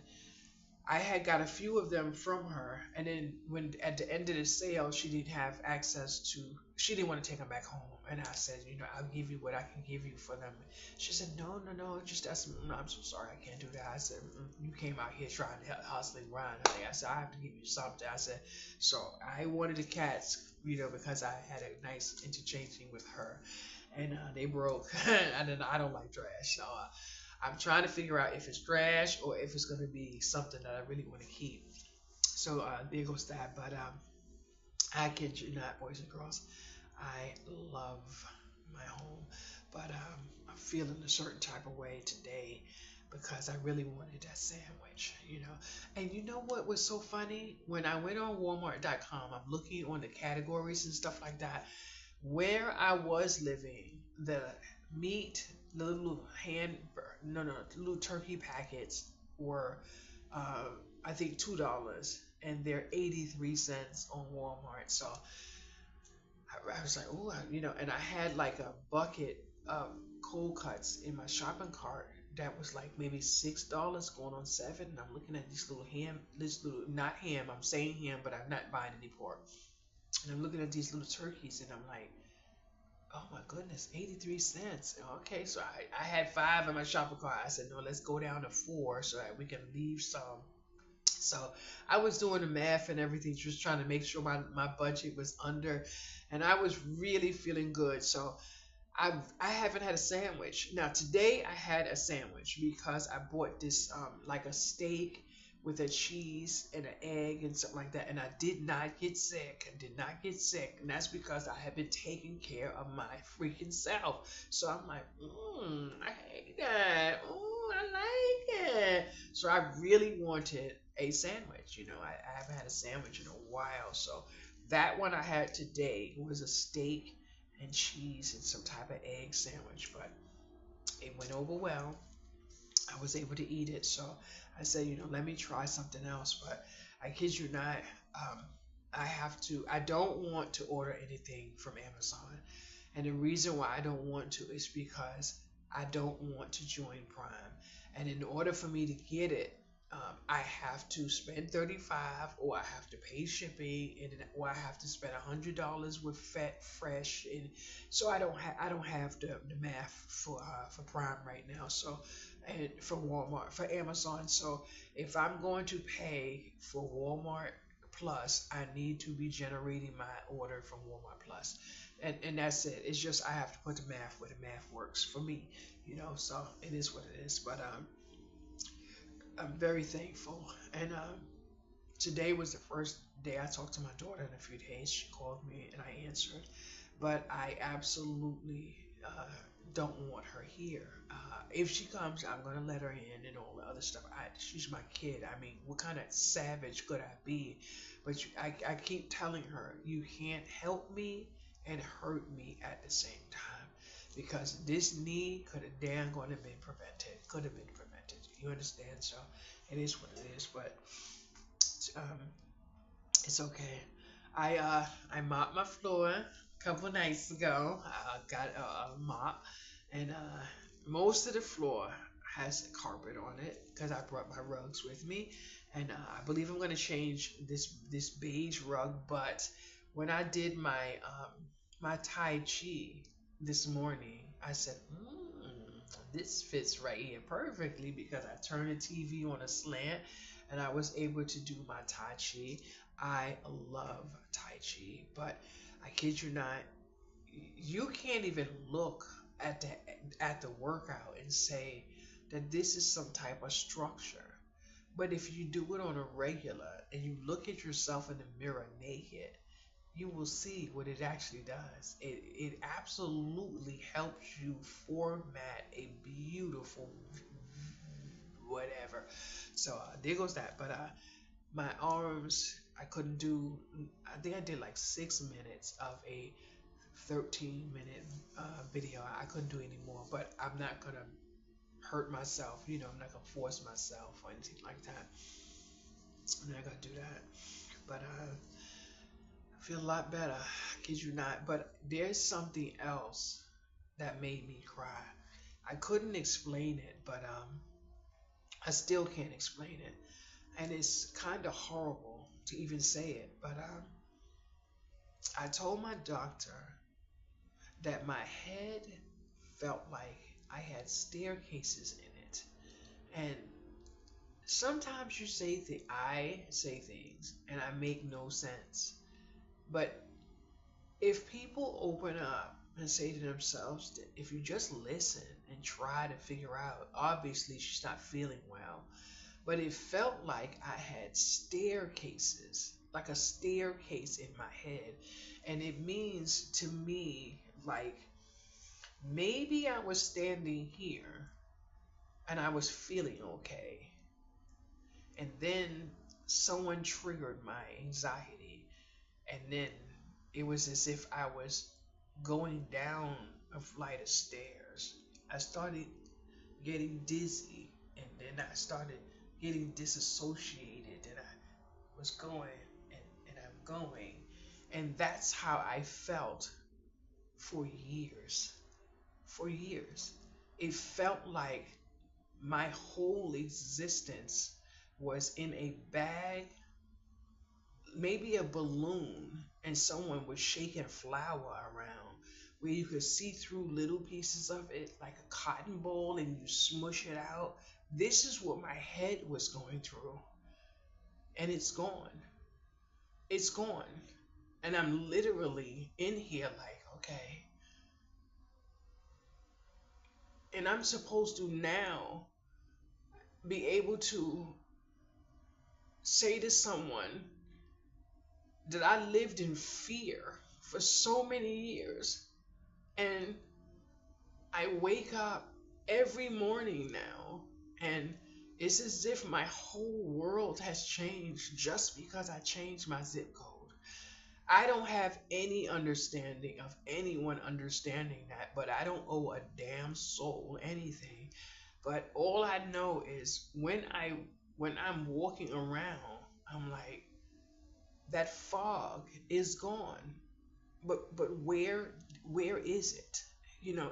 [SPEAKER 1] I had got a few of them from her, and then when at the end of the sale, she didn't have access to. She didn't want to take them back home, and I said, I'll give you what I can give you for them. She said, no, no, no, just that's. No, I'm so sorry, I can't do that. I said, you came out here trying to hustle and grind, honey. I said, I have to give you something. I said, so I wanted the cats, because I had a nice interchanging with her, and they broke, and then I don't like trash, so. I'm trying to figure out if it's trash or if it's going to be something that I really want to keep. So there goes that. But I kid you not, boys and girls, I love my home. But I'm feeling a certain type of way today because I really wanted that sandwich. And you know what was so funny? When I went on Walmart.com, I'm looking on the categories and stuff like that. Where I was living, the meat, the little little turkey packets were, I think $2, and they're 83 cents on Walmart. So I was like, oh, and I had like a bucket of cold cuts in my shopping cart that was like maybe $6 going on 7. And I'm looking at this little not ham. I'm saying ham, but I'm not buying any pork. And I'm looking at these little turkeys, and I'm like, oh my goodness, 83 cents. Okay, so I had 5 in my shopping cart. I said, no, let's go down to 4 so that we can leave some. So I was doing the math and everything, just trying to make sure my budget was under, and I was really feeling good. So I haven't had a sandwich. Now today I had a sandwich because I bought this like a steak with a cheese and an egg and something like that, and I did not get sick. I did not get sick, and that's because I have been taking care of my freaking self. So I'm like, I hate that. I like it. So I really wanted a sandwich. I haven't had a sandwich in a while. So that one I had today was a steak and cheese and some type of egg sandwich, but it went over well. I was able to eat it, so I said, let me try something else. But I kid you not. Um, I don't want to order anything from Amazon. And the reason why I don't want to is because I don't want to join Prime. And in order for me to get it, I have to spend 35, or I have to pay shipping, or I have to spend $100 with Fat Fresh, and so I don't have the math for Prime right now. So, and for Walmart, for Amazon. So if I'm going to pay for Walmart Plus, I need to be generating my order from Walmart Plus. And that's it. It's just I have to put the math where the math works for me, So it is what it is. But I'm very thankful. And today was the first day I talked to my daughter in a few days. She called me and I answered. But I absolutely don't want her here. If she comes, I'm gonna let her in and all the other stuff. She's my kid. I mean, what kind of savage could I be? But I keep telling her, you can't help me and hurt me at the same time, because this knee could have damn gonna have been prevented. Could have been prevented. You understand? So it is what it is. But um, it's okay. I mopped my floor a couple nights ago. I got a mop, and most of the floor has carpet on it because I brought my rugs with me, and I believe I'm gonna change this beige rug. But when I did my Tai Chi this morning, I said, this fits right here perfectly because I turned the TV on a slant and I was able to do my Tai Chi. I love Tai Chi, but I kid you not, you can't even look at the workout and say that this is some type of structure. But if you do it on a regular and you look at yourself in the mirror naked, you will see what it actually does. It absolutely helps you format a beautiful whatever. So there goes that. But my arms, I couldn't do. I think I did like 6 minutes of a 13-minute video. I couldn't do any more. But I'm not gonna hurt myself. I'm not gonna force myself or anything like that. I'm not gonna do that. But I feel a lot better. Kid you not. But there's something else that made me cry. I couldn't explain it, but I still can't explain it, and it's kind of horrible to even say it. But I told my doctor that my head felt like I had staircases in it, and sometimes I say things and I make no sense. But if people open up and say to themselves that if you just listen and try to figure out, obviously she's not feeling well, but it felt like I had staircases, like a staircase in my head. And it means to me, like, maybe I was standing here and I was feeling okay. And then someone triggered my anxiety. And then it was as if I was going down a flight of stairs. I started getting dizzy, and then I started getting disassociated, and I was going, and I'm going. And that's how I felt for years. For years. It felt like my whole existence was in a bag, maybe a balloon, and someone was shaking flour around where you could see through little pieces of it like a cotton ball and you smush it out. This is what my head was going through, and it's gone. It's gone. And I'm literally in here like, okay. And I'm supposed to now be able to say to someone that I lived in fear for so many years, and I wake up every morning now, and it's as if my whole world has changed just because I changed my zip code. I don't have any understanding of anyone understanding that, but I don't owe a damn soul anything. But all I know is when I'm walking around, I'm like, that fog is gone, but where is it?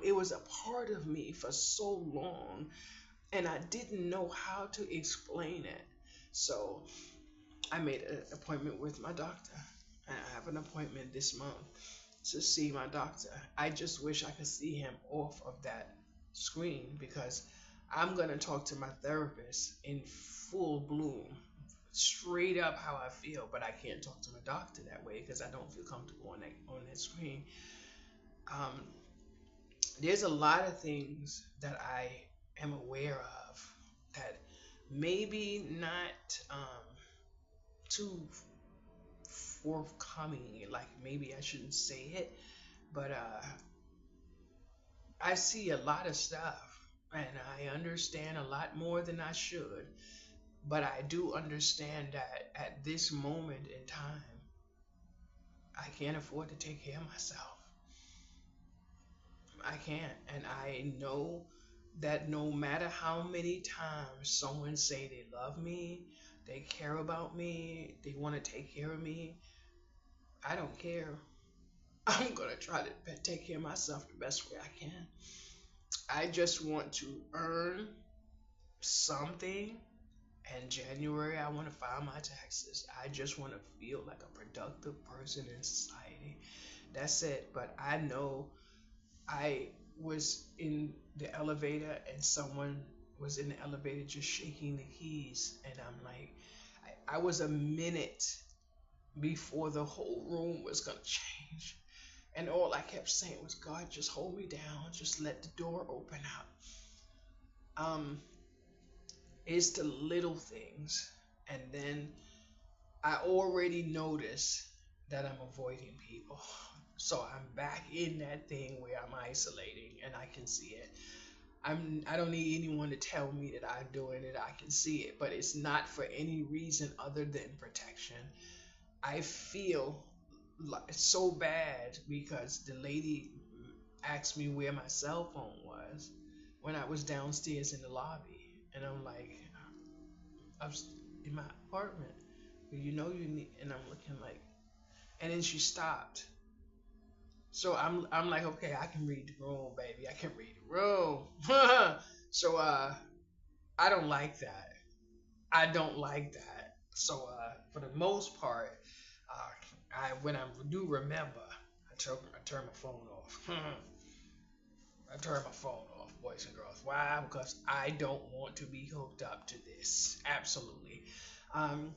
[SPEAKER 1] It was a part of me for so long, and I didn't know how to explain it. So I made an appointment with my doctor, and I have an appointment this month to see my doctor. I just wish I could see him off of that screen, because I'm going to talk to my therapist in full bloom, straight up how I feel, but I can't talk to my doctor that way because I don't feel comfortable on that screen. Um, there's a lot of things that I am aware of that maybe not too forthcoming, like maybe I shouldn't say it, but I see a lot of stuff, and I understand a lot more than I should. But I do understand that at this moment in time, I can't afford to take care of myself. I can't. And I know that no matter how many times someone say they love me, they care about me, they want to take care of me, I don't care. I'm going to try to take care of myself the best way I can. I just want to earn something. In January, I want to file my taxes. I just want to feel like a productive person in society. That's it. But I know I was in the elevator and someone was in the elevator just shaking the keys. And I'm like, I was a minute before the whole room was going to change. And all I kept saying was, God, just hold me down. Just let the door open up. Um, it's the little things. And then I already notice that I'm avoiding people. So I'm back in that thing where I'm isolating and I can see it. I don't need anyone to tell me that I'm doing it. I can see it, but it's not for any reason other than protection. I feel like it's so bad because the lady asked me where my cell phone was when I was downstairs in the lobby, and I'm like, I was in my apartment. You need, and I'm looking like, and then she stopped. So I'm like, okay, I can read the room, baby. I can read the room. So I don't like that. I don't like that. So for the most part, I when I do remember, I turn my phone off. I turn my phone off, boys and girls. Why? Because I don't want to be hooked up to this. Absolutely. Um,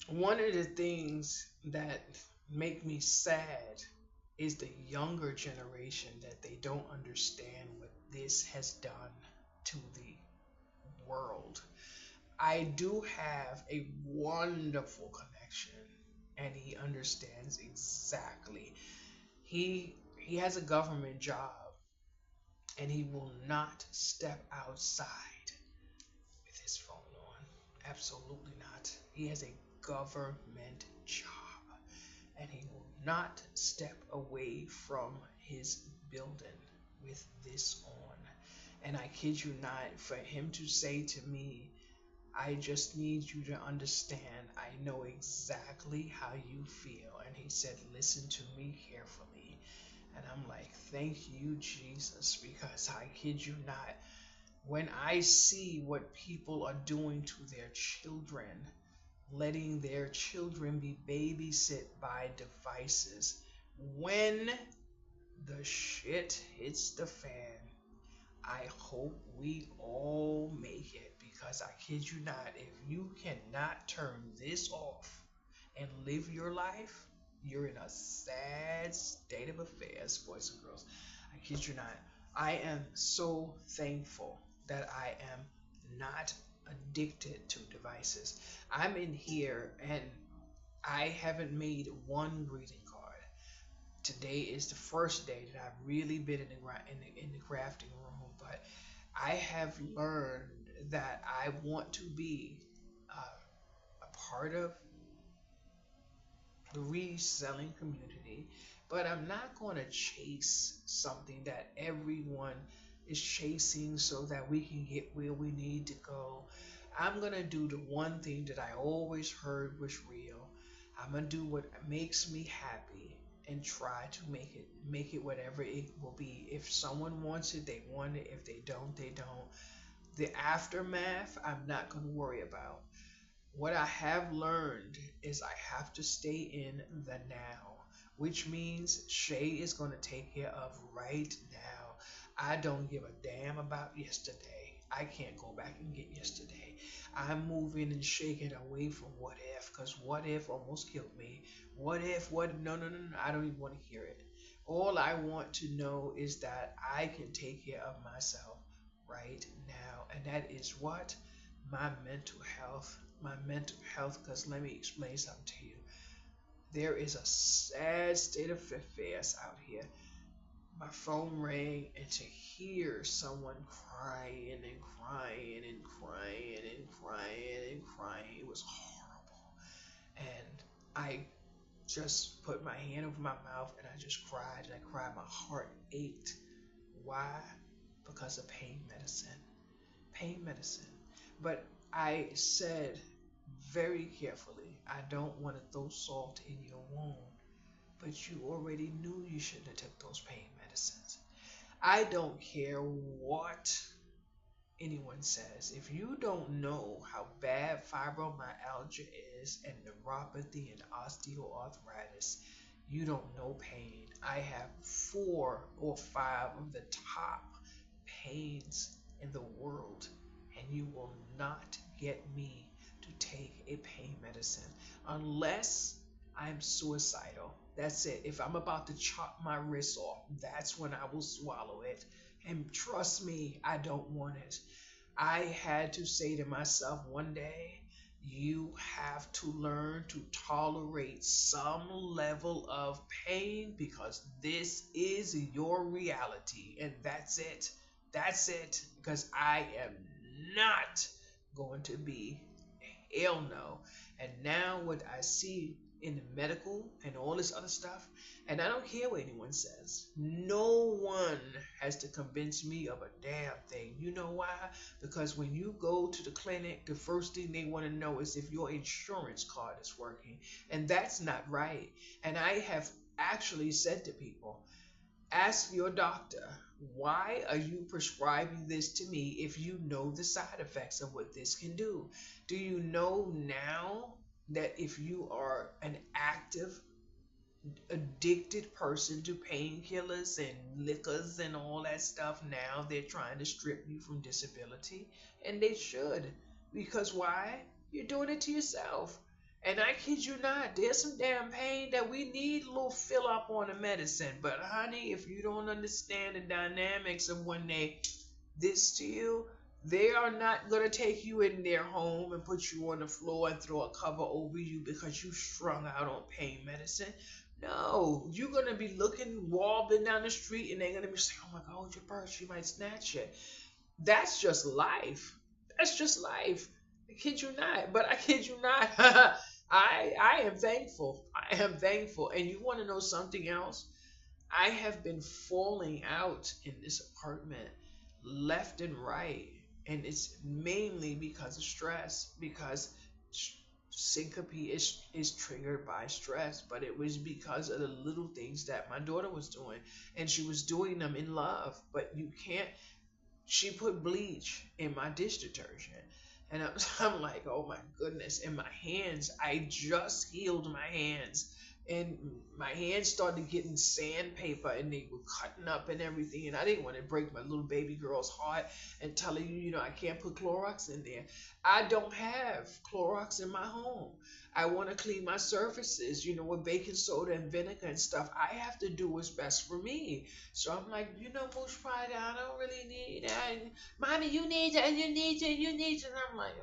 [SPEAKER 1] One of the things that make me sad is the younger generation, that they don't understand what this has done to the world. I do have a wonderful connection, and he understands exactly. He has a government job, and he will not step outside with his phone on. Absolutely not. He has a government job, and he will not step away from his building with this on. And I kid you not, for him to say to me, I just need you to understand, I know exactly how you feel. And he said, listen to me carefully. And I'm like, thank you, Jesus, because I kid you not, when I see what people are doing to their children, letting their children be babysit by devices, when the shit hits the fan, I hope we all make it, because I kid you not, if you cannot turn this off and live your life, you're in a sad state of affairs, boys and girls. I kid you not. I am so thankful that I am not addicted to devices. I'm in here and I haven't made one greeting card. Today is the first day that I've really been in the crafting room, but I have learned that I want to be a part of the reselling community, but I'm not going to chase something that everyone is chasing so that we can get where we need to go. I'm gonna do the one thing that I always heard was real. I'm gonna do what makes me happy and try to make it whatever it will be. If someone wants it, they want it. If they don't, they don't. The aftermath, I'm not gonna worry about. What I have learned is I have to stay in the now, which means Shay is going to take care of right now. I don't give a damn about yesterday. I can't go back and get yesterday. I'm moving and shaking away from what if, because what if almost killed me. What if, what? No, no, no, no. I don't even want to hear it. All I want to know is that I can take care of myself right now. And that is what? My mental health. My mental health, because let me explain something to you. There is a sad state of affairs out here. My phone rang, and to hear someone crying and crying and crying and crying and crying, it was horrible. And I just put my hand over my mouth and I just cried and I cried. My heart ached. Why? Because of pain medicine. Pain medicine. But I said very carefully, I don't want to throw salt in your wound, but you already knew you shouldn't have took those pain medicines. I don't care what anyone says. If you don't know how bad fibromyalgia is and neuropathy and osteoarthritis, you don't know pain. I have 4 or 5 of the top pains in the world, and you will not get me to take a pain medicine unless I'm suicidal. That's it. If I'm about to chop my wrist off, that's when I will swallow it. And trust me, I don't want it. I had to say to myself one day, you have to learn to tolerate some level of pain because this is your reality. And that's it. That's it. Because I am not going to be. Hell no. And now what I see in the medical and all this other stuff, and I don't care what anyone says. No one has to convince me of a damn thing. You know why? Because when you go to the clinic, the first thing they want to know is if your insurance card is working. And that's not right. And I have actually said to people, ask your doctor, why are you prescribing this to me if you know the side effects of what this can do? Do you know now that if you are an active, addicted person to painkillers and liquors and all that stuff, now they're trying to strip you from disability? And they should. Because why? You're doing it to yourself. And I kid you not, there's some damn pain that we need a little fill up on the medicine. But honey, if you don't understand the dynamics of when they this to you, they are not going to take you in their home and put you on the floor and throw a cover over you because you strung out on pain medicine. No, you're going to be looking, wobbling down the street, and they're going to be saying, oh my God, hold your purse, she might snatch it. That's just life. That's just life. I kid you not. But I kid you not. I am thankful. I am thankful. And you want to know something else? I have been falling out in this apartment left and right. And it's mainly because of stress, because syncope is triggered by stress, but it was because of the little things that my daughter was doing, and she was doing them in love. But you can't. She put bleach in my dish detergent, and I'm like, oh my goodness. And my hands, I just healed my hands, and my hands started getting sandpaper and they were cutting up and everything, and I didn't want to break my little baby girl's heart and telling you, I can't put Clorox in there. I don't have Clorox in my home. I want to clean my surfaces, with baking soda and vinegar and stuff. I have to do what's best for me. So I'm like, Mooch Pride, I don't really need that. And, Mommy, you need it, and you need it, and you need it. And I'm like,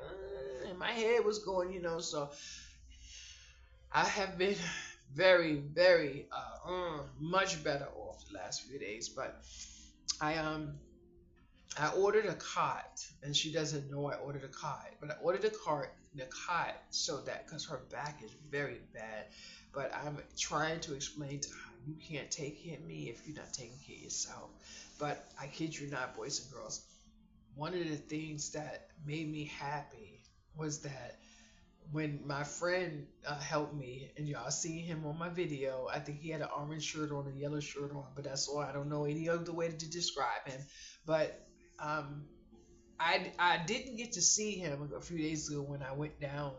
[SPEAKER 1] and my head was going, so I have been very, very much better off the last few days. But I ordered a cot, and she doesn't know I ordered a cot. But I ordered the cot so that, because her back is very bad. But I'm trying to explain to her, you can't take care of me if you're not taking care of yourself. But I kid you not, boys and girls, one of the things that made me happy was that when my friend helped me, and y'all see him on my video, I think he had an orange shirt on, a yellow shirt on, but that's all. I don't know any other way to describe him. But um, I didn't get to see him a few days ago when I went down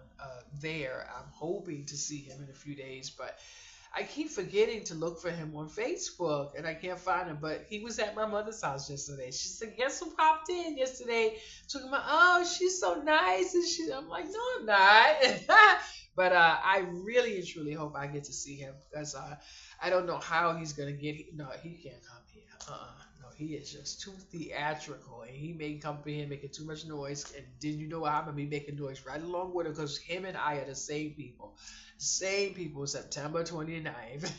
[SPEAKER 1] there. I'm hoping to see him in a few days, but I keep forgetting to look for him on Facebook and I can't find him. But he was at my mother's house yesterday. She said, "Guess who popped in yesterday?" Talking about, "Oh, she's so nice," and I'm like, "No, I'm not." But I really and truly hope I get to see him because I don't know how he's gonna get. No, he can't come here. No, he is just too theatrical, and he may come here making too much noise. And then you know I'm gonna be making noise right along with him because him and I are the same people. Same people, September 29th.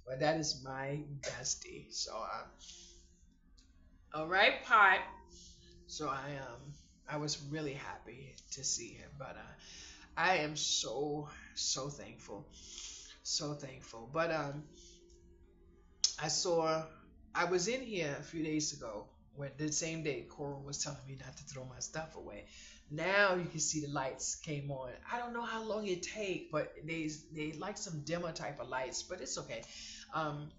[SPEAKER 1] But that is my bestie. So, all right, Pot. So I was really happy to see him, but I am so thankful, so thankful. But I saw I was in here a few days ago when the same day Cora was telling me not to throw my stuff away. Now you can see the lights came on. I don't know how long it take, but they like some dimmer type of lights, but it's okay. Um,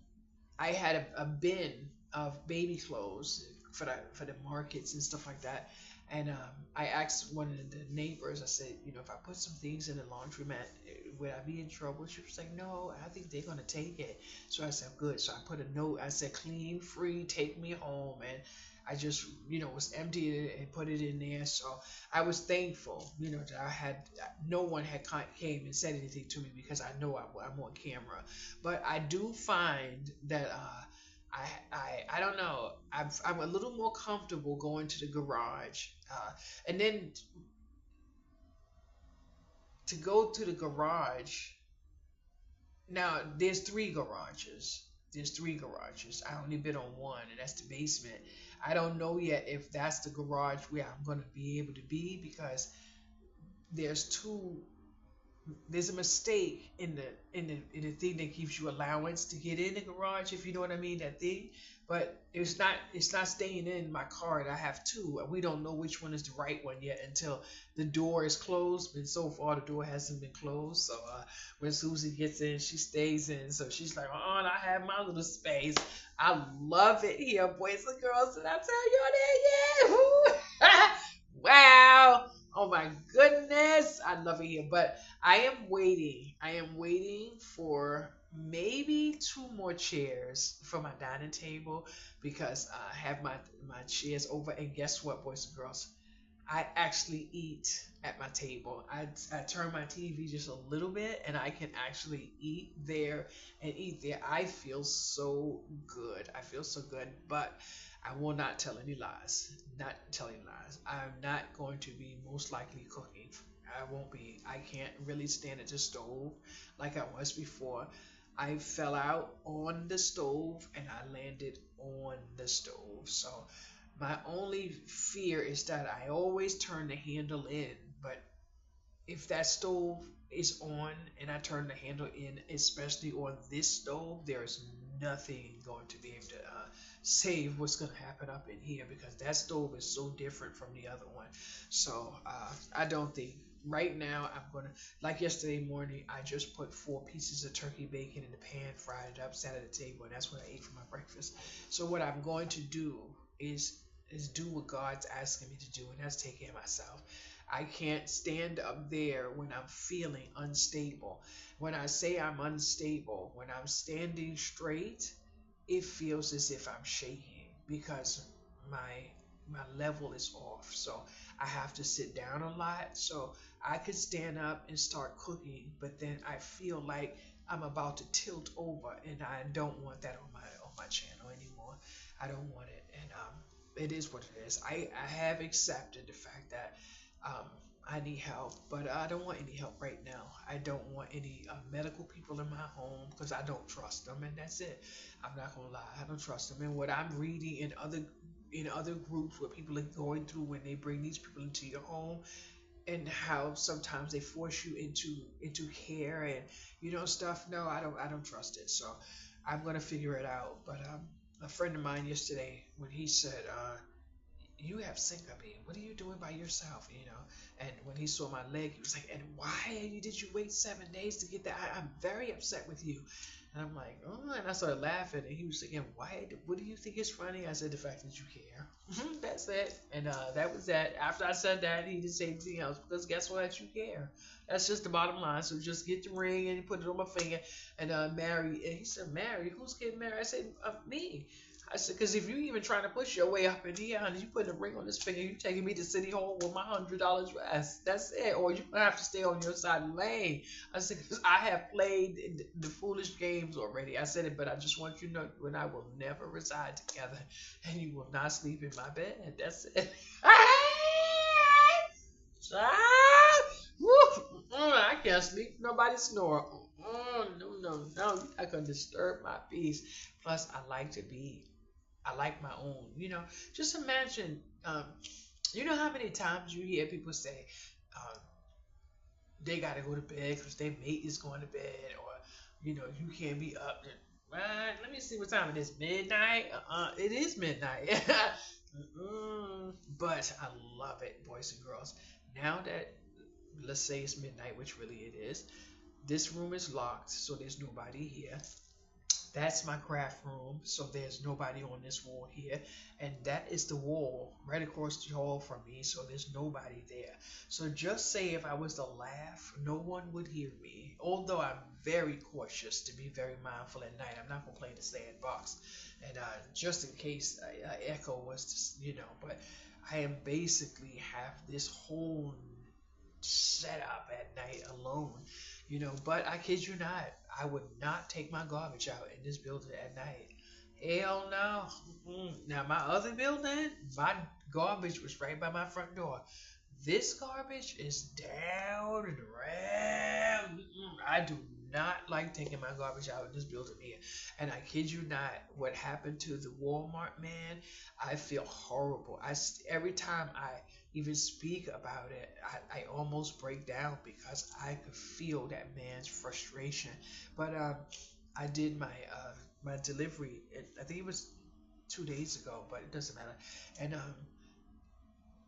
[SPEAKER 1] I had a bin of baby clothes for the markets and stuff like that. And I asked one of the neighbors, I said, if I put some things in the laundromat, would I be in trouble? She was like, no, I think they're gonna take it. So I said, good. So I put a note. I said, clean, free, take me home. And I just, was emptied it and put it in there. So I was thankful, that I had no one had came and said anything to me because I know I'm on camera. But I do find that I don't know. I'm a little more comfortable going to the garage, and then to go to the garage. Now there's three garages. There's three garages. I only been on one, and that's the basement. I don't know yet if that's the garage where I'm gonna be able to be because there's two there's a mistake in the thing that gives you allowance to get in the garage, if you know what I mean, that thing. But it's not staying in my car, and I have two, and we don't know which one is the right one yet until the door is closed. And so far the door hasn't been closed. So when Susie gets in, she stays in. So she's like, "Oh, I have my little space. I love it here, boys and girls." Did I tell you that yet? Wow. Oh my goodness. I love it here. But I am waiting. I am waiting for maybe two more chairs for my dining table because I have my chairs over. And guess what, boys and girls? I actually eat at my table. I turn my TV just a little bit and I can actually eat there and eat there. I feel so good. I feel so good, but I will not tell any lies. Not telling lies. I'm not going to be most likely cooking. I won't be. I can't really stand at the stove like I was before. I fell out on the stove and I landed on the stove. So my only fear is that I always turn the handle in, but if that stove is on and I turn the handle in, especially on this stove, there's nothing going to be able to save what's going to happen up in here because that stove is so different from the other one. So I don't think right now I'm going to, like yesterday morning, I just put 4 pieces of turkey bacon in the pan, fried it up, sat at the table, and that's what I ate for my breakfast. So what I'm going to do is do what God's asking me to do, and that's take care of myself. I can't stand up there when I'm feeling unstable. When I say I'm unstable, when I'm standing straight, it feels as if I'm shaking because my my level is off. So I have to sit down a lot. So I could stand up and start cooking, but then I feel like I'm about to tilt over, and I don't want that on my channel anymore. I don't want it, and it is what it is. I have accepted the fact that um, I need help, but I don't want any help right now. I don't want any medical people in my home because I don't trust them, and that's it. I'm not gonna lie, I don't trust them. And what I'm reading in other groups, what people are going through when they bring these people into your home, and how sometimes they force you into care and stuff. No, I don't trust it. So I'm gonna figure it out. But a friend of mine yesterday when he said you have syncope. What are you doing by yourself? And when he saw my leg, he was like, and why did you wait 7 days to get that? I'm very upset with you. And I'm like, oh, and I started laughing, and he was saying, why? What do you think is funny? I said, the fact that you care. That's it. And that was that. After I said that, he didn't say anything else because guess what? You care. That's just the bottom line. So just get the ring and put it on my finger and marry. And he said, marry? Who's getting married? I said, me. I said, because if you even trying to push your way up in here, and you put a ring on this finger, you taking me to City Hall with my $100 dress. That's it. Or you gonna have to stay on your side of the lane. I said, because I have played the foolish games already. I said it, but I just want you to know you and I will never reside together, and you will not sleep in my bed. That's it. I can't sleep. Nobody snore. No, no, no. You're not gonna disturb my peace. Plus, I like my own. Just imagine. You know how many times you hear people say um, they gotta go to bed because their mate is going to bed, or you can't be up. Let me see what time it is. Midnight. It is midnight. But I love it, boys and girls. Now that let's say it's midnight, which really it is. This room is locked, so there's nobody here. That's my craft room, so there's nobody on this wall here. And that is the wall right across the hall from me, so there's nobody there. So just say if I was to laugh, no one would hear me. Although I'm very cautious to be very mindful at night. I'm not going to play the sandbox. And just in case Echo was, but I am basically have this whole setup at night alone. But I kid you not, I would not take my garbage out in this building at night. Hell no. Now my other building, my garbage was right by my front door. This garbage is down and around. I do not like taking my garbage out in this building here. And I kid you not, what happened to the Walmart man, I feel horrible. Every time I even speak about it, I almost break down because I could feel that man's frustration. But I did my delivery. I think it was 2 days ago, but it doesn't matter. And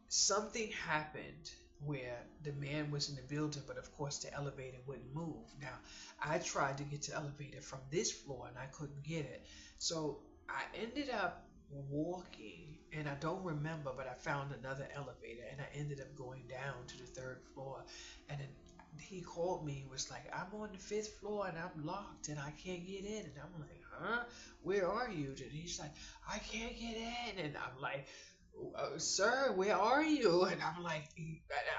[SPEAKER 1] something happened where the man was in the building, but of course the elevator wouldn't move. Now, I tried to get the elevator from this floor and I couldn't get it. So I ended up walking, and I don't remember, but I found another elevator and I ended up going down to the third floor. And then he called me, was like, I'm on the fifth floor and I'm locked and I can't get in. And I'm like, huh? Where are you? And he's like, I can't get in. And I'm like, sir, where are you? And I'm like,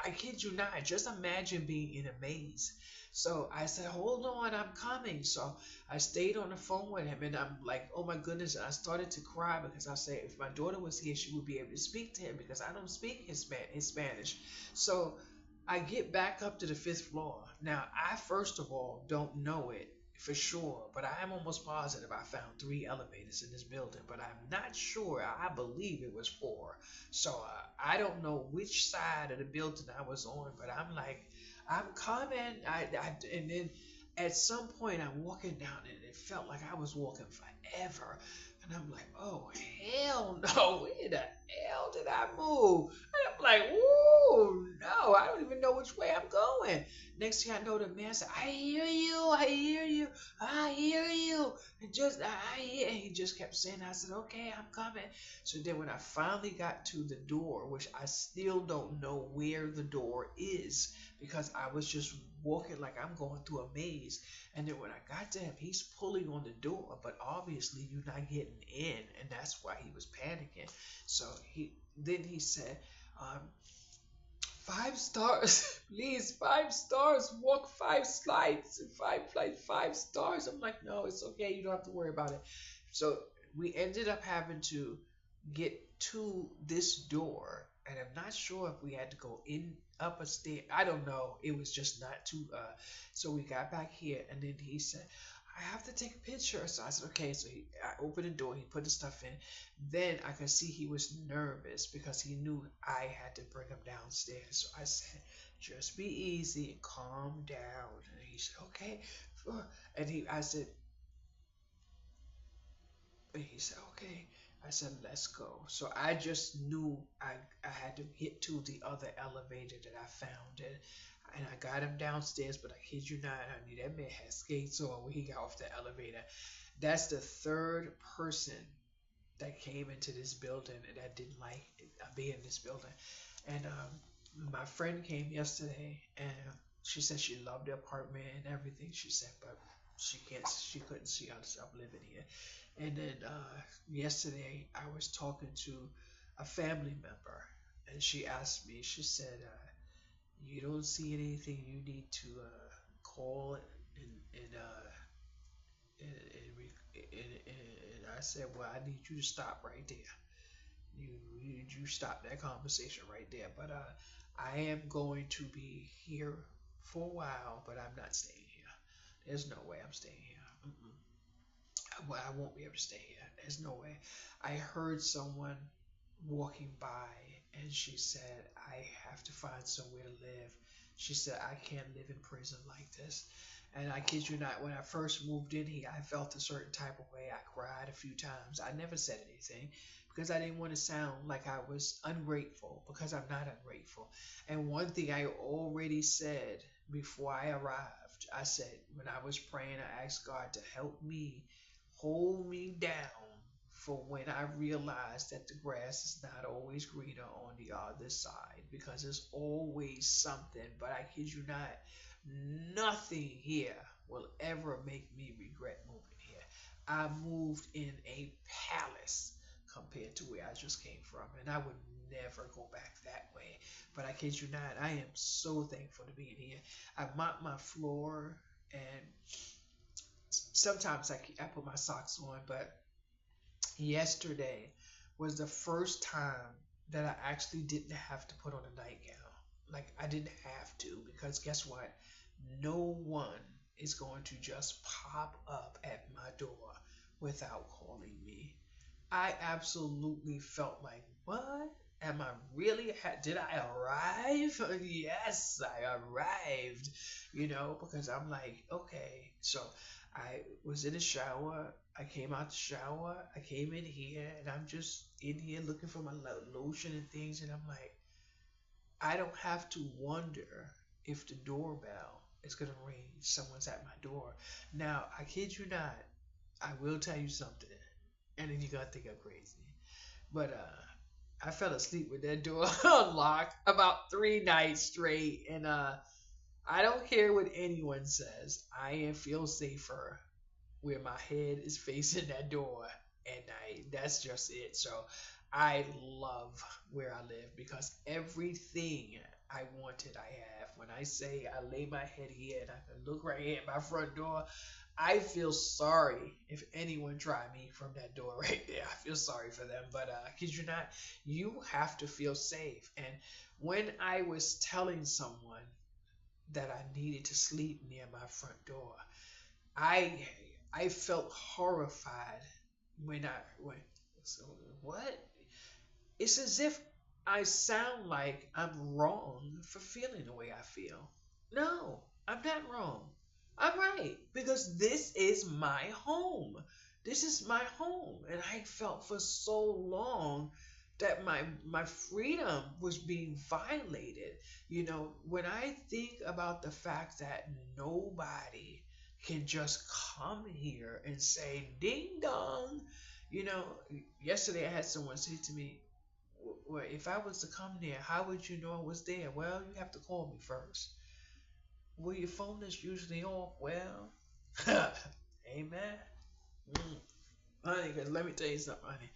[SPEAKER 1] I kid you not, just imagine being in a maze. So I said, hold on, I'm coming. So I stayed on the phone with him, and I'm like, oh my goodness. And I started to cry because I said, if my daughter was here, she would be able to speak to him because I don't speak his Spanish. So I get back up to the fifth floor. Now, I first of all don't know it for sure, but I am almost positive I found three elevators in this building, but I'm not sure. I believe it was four. So I don't know which side of the building I was on, but I'm like, I'm coming. And then at some point I'm walking down and it felt like I was walking forever. And I'm like, oh, hell no. Where the hell did I move? And I'm like, whoa, no, I don't even know which way I'm going. Next thing I know, the man said, I hear you, I hear you, I hear you. And just, I hear, and he just kept saying, I said, okay, I'm coming. So then when I finally got to the door, which I still don't know where the door is because I was just walking like I'm going through a maze. And then when I got to him, he's pulling on the door, but obviously you're not getting in, and that's why he was panicking. So he said, um, 5 stars, please, 5 stars, walk 5 slides, 5 stars. I'm like, no, it's okay, you don't have to worry about it. So we ended up having to get to this door, and I'm not sure if we had to go in up a stair. I don't know. It was just not too. So we got back here, and then he said, "I have to take a picture." So I said, "Okay." So I opened the door. He put the stuff in. Then I could see he was nervous because he knew I had to bring him downstairs. So I said, "Just be easy and calm down." And he said, "Okay." And he, I said, and he said, "Okay." I said, let's go. So I just knew I had to get to the other elevator that I found. And I got him downstairs, but I kid you not, honey, that man had skates on when he got off the elevator. That's the third person that came into this building that didn't like being in this building. And my friend came yesterday, and she said she loved the apartment and everything. She said, but she couldn't see herself living here. And then yesterday, I was talking to a family member, and she asked me. She said, "You don't see anything you need to call and I said, well, I need you to stop right there. You you stop that conversation right there. But I am going to be here for a while, but I'm not staying here. There's no way I'm staying here. I won't be able to stay here. There's no way. I heard someone walking by, and she said, I have to find somewhere to live. She said, I can't live in prison like this. And I kid you not, when I first moved in here, I felt a certain type of way. I cried a few times. I never said anything because I didn't want to sound like I was ungrateful, because I'm not ungrateful. And one thing I already said before I arrived, I said, when I was praying, I asked God to help me, hold me down for when I realize that the grass is not always greener on the other side, because there's always something. But I kid you not, nothing here will ever make me regret moving here. I moved in a palace compared to where I just came from, and I would never go back that way. But I kid you not, I am so thankful to be in here. I mop my floor, and sometimes I put my socks on, but yesterday was the first time that I actually didn't have to put on a nightgown. Like, I didn't have to, because guess what? No one is going to just pop up at my door without calling me. I absolutely felt like, what? Am I really? Did I arrive? Yes, I arrived. Because I'm like, okay. So I was in the shower. I came out the shower. I came in here, and I'm just in here looking for my lotion and things. And I'm like, I don't have to wonder if the doorbell is going to ring. Someone's at my door. Now, I kid you not, I will tell you something, and then you're going to think I'm crazy. But I fell asleep with that door unlocked about 3 nights straight, and I don't care what anyone says. I feel safer where my head is facing that door at night. That's just it. So I love where I live, because everything I wanted, I have. When I say I lay my head here and I can look right here at my front door, I feel sorry if anyone tried me from that door right there. I feel sorry for them. But kid you not, you have to feel safe. And when I was telling someone that I needed to sleep near my front door, I I felt horrified when I went. So what? It's as if I sound like I'm wrong for feeling the way I feel. No, I'm not wrong. I'm right, because this is my home. This is my home, and I felt for so long that my freedom was being violated. When I think about the fact that nobody can just come here and say ding dong. you know Yesterday I had someone say to me, well, if I was to come there, how would you know I was there? Well, you have to call me first. Well, your phone is usually off. Well, amen. Mm. Honey, because let me tell you something, honey.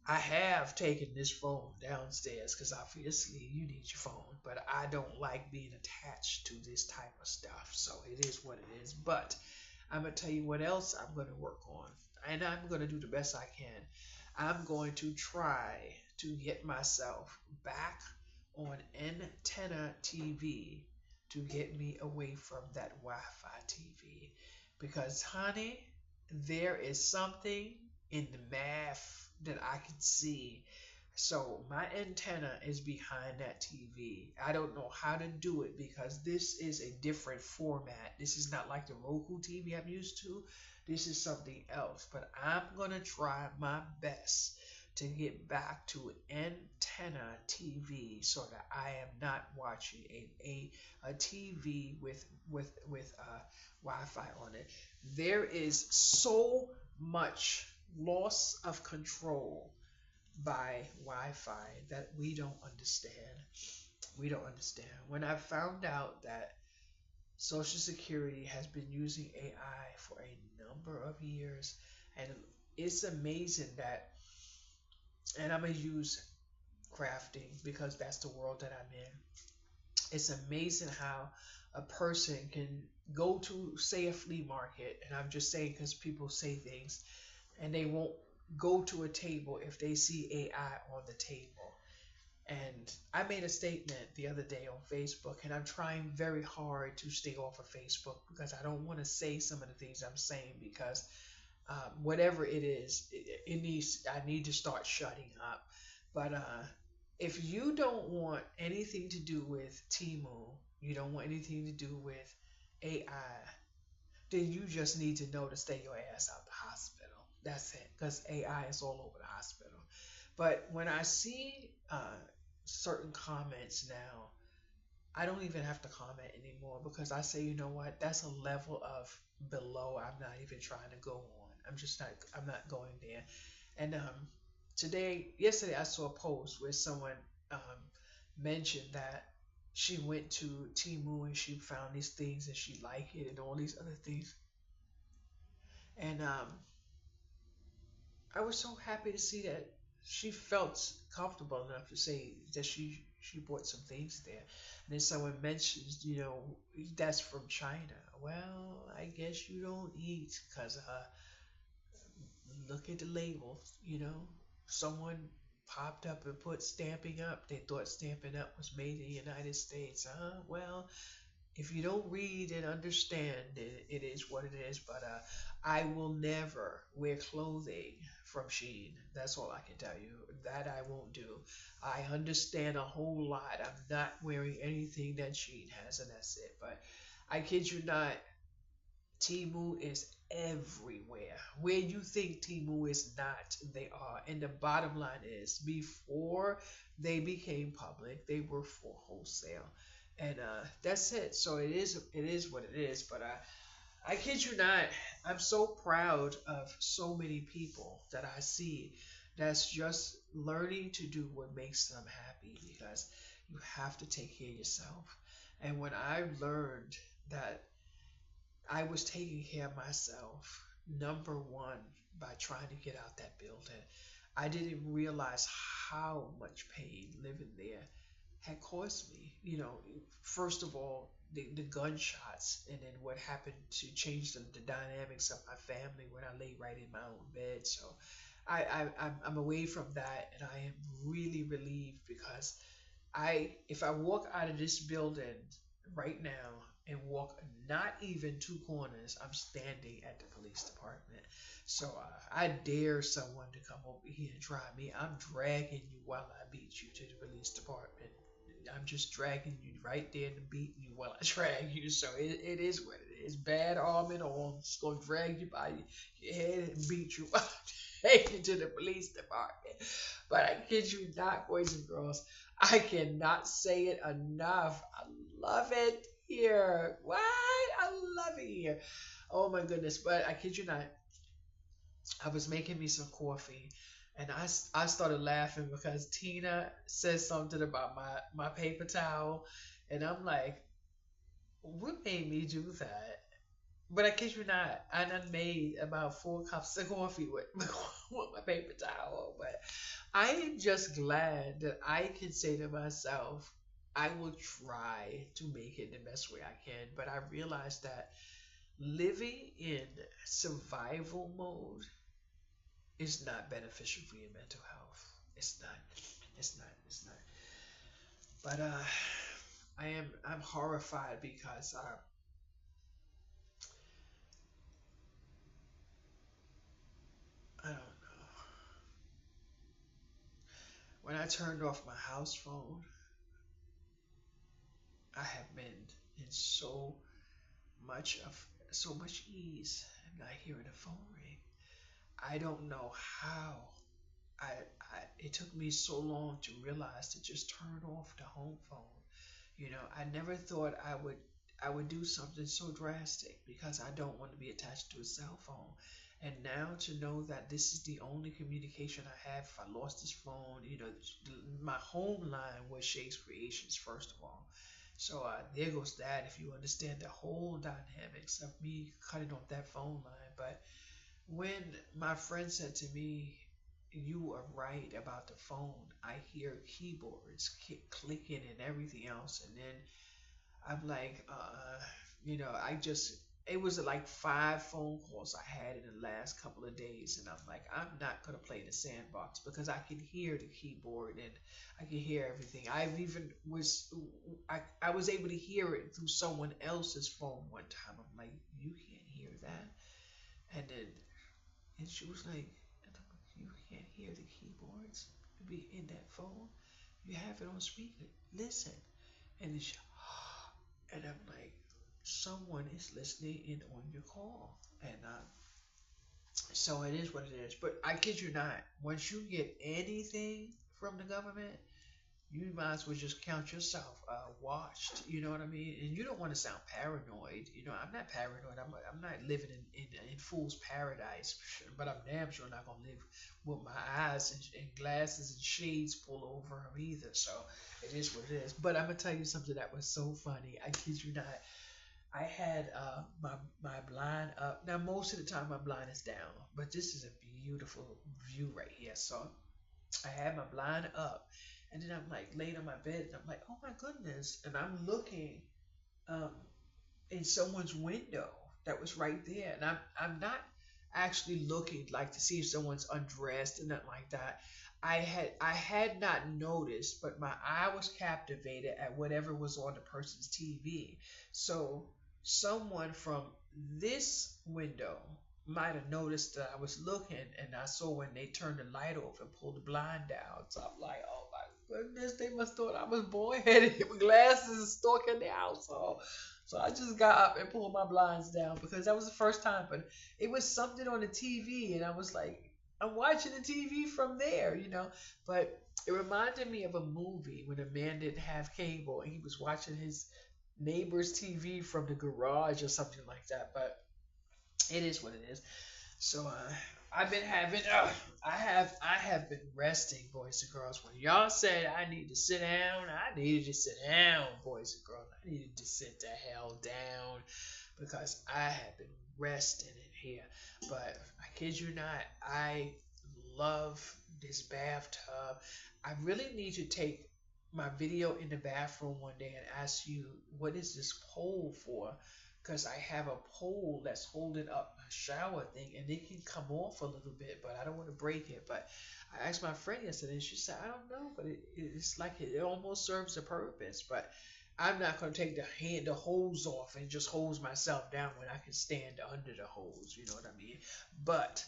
[SPEAKER 1] I have taken this phone downstairs because obviously you need your phone, but I don't like being attached to this type of stuff. So it is what it is. But I'm going to tell you what else I'm going to work on. And I'm going to do the best I can. I'm going to try to get myself back on antenna TV to get me away from that Wi-Fi TV. Because, honey, there is something in the math that I can see. So my antenna is behind that TV. I don't know how to do it because this is a different format. This is not like the Roku TV I'm used to. This is something else. But I'm going to try my best to get back to antenna TV so that I am not watching a TV with Wi-Fi on it. There is so much loss of control by Wi-Fi that we don't understand. We don't understand. When I found out that Social Security has been using AI for a number of years, and it's amazing that, and I'm gonna use crafting because that's the world that I'm in. It's amazing how a person can go to, say, a flea market, and I'm just saying because people say things, and they won't go to a table if they see AI on the table. And I made a statement the other day on Facebook, and I'm trying very hard to stay off of Facebook because I don't want to say some of the things I'm saying because whatever it is, it needs. I need to start shutting up. But if you don't want anything to do with Timu, you don't want anything to do with AI, then you just need to know to stay your ass out the hospital. That's it, because AI is all over the hospital. But when I see certain comments now, I don't even have to comment anymore because I say, you know what, that's a level of below. I'm not even trying to go on. I'm just not. I'm not going there. And yesterday, I saw a post where someone um, mentioned that she went to Timu and she found these things and she liked it and all these other things. And I was so happy to see that she felt comfortable enough to say that she bought some things there. And then someone mentions, that's from China. Well, I guess you don't eat because look at the labels. Someone popped up and put stamping up. They thought stamping up was made in the United States. Well, if you don't read and understand it, it is what it is. But I will never wear clothing from Shein. That's all I can tell you. That I won't do. I understand a whole lot. I'm not wearing anything that Shein has, and that's it. But I kid you not, Timu is everywhere. Where you think Timu is not, they are. And the bottom line is, before they became public, they were for wholesale, and that's it. So it is what it is. But I kid you not, I'm so proud of so many people that I see that's just learning to do what makes them happy because you have to take care of yourself. And when I learned that I was taking care of myself, number one, by trying to get out that building. I didn't realize how much pain living there had caused me. First of all, the gunshots, and then what happened to change the dynamics of my family when I lay right in my own bed. So I'm away from that, and I am really relieved because if I walk out of this building right now and walk not even two corners, I'm standing at the police department. So I dare someone to come over here and try me. I'm dragging you while I beat you to the police department. I'm just dragging you right there and beating you while I drag you. So it is what it is. Bad arm and all. Just gonna drag you by your head and beat you while I take you to the police department. But I kid you not, boys and girls. I cannot say it enough. I love it here. What? I love it here. Oh my goodness. But I kid you not, I was making me some coffee and I started laughing because Tina said something about my paper towel. And I'm like, what made me do that? But I kid you not, I done made about 4 cups of coffee with, with my paper towel. But I am just glad that I can say to myself, I will try to make it the best way I can. But I realized that living in survival mode is not beneficial for your mental health. It's not. It's not. It's not. But I'm horrified because I don't know. When I turned off my house phone, I have been in much of so much ease not hearing the phone ring. I don't know how. It took me so long to realize to just turn off the home phone. I never thought I would do something so drastic because I don't want to be attached to a cell phone. And now to know that this is the only communication I have, if I lost this phone, my home line was Shay's Creations, first of all. So there goes that. If you understand the whole dynamics of me cutting off that phone line, but when my friend said to me, "You are right about the phone," I hear keyboards clicking and everything else, and then I'm like, I just, it was like 5 phone calls I had in the last couple of days, and I'm like, I'm not gonna play the sandbox because I can hear the keyboard and I can hear everything. I was able to hear it through someone else's phone one time. I'm like, you can't hear that, and then and she was like, you can't hear the keyboards be in that phone. You have it on speaker. Listen, and then she, and I'm like, someone is listening in on your call. And so it is what it is. But I kid you not, once you get anything from the government, you might as well just count yourself watched. You know what I mean? And you don't want to sound paranoid. I'm not paranoid. I'm not living in fool's paradise, but I'm damn sure not gonna live with my eyes and glasses and shades pull over them either. So it is what it is. But I'm gonna tell you something that was so funny. I kid you not. I had my blind up. Now most of the time my blind is down, but this is a beautiful view right here. So I had my blind up, and then I'm like laying on my bed, and I'm like, oh my goodness, and I'm looking um, in someone's window that was right there, and I'm not actually looking like to see if someone's undressed and nothing like that. I had not noticed, but my eye was captivated at whatever was on the person's TV. So someone from this window might have noticed that I was looking, and I saw when they turned the light off and pulled the blind down. So I'm like, oh my goodness, they must thought I was boy-headed with glasses and stalking the household. So I just got up and pulled my blinds down because that was the first time. But it was something on the TV, and I was like, I'm watching the TV from there. But it reminded me of a movie when a man didn't have cable and he was watching his neighbor's TV from the garage or something like that. But it is what it is. So I've been having I have been resting, boys and girls. When y'all said I need to sit down, I needed to sit down, boys and girls. I needed to sit the hell down because I have been resting in here. But I kid you not, I love this bathtub. I really need to take my video in the bathroom one day and ask you what is this pole for? Because I have a pole that's holding up my shower thing and it can come off a little bit, but I don't want to break it. But I asked my friend yesterday and she said, I don't know, but it's like it almost serves a purpose. But I'm not going to take the hose off and just hose myself down when I can stand under the hose. You know what I mean? But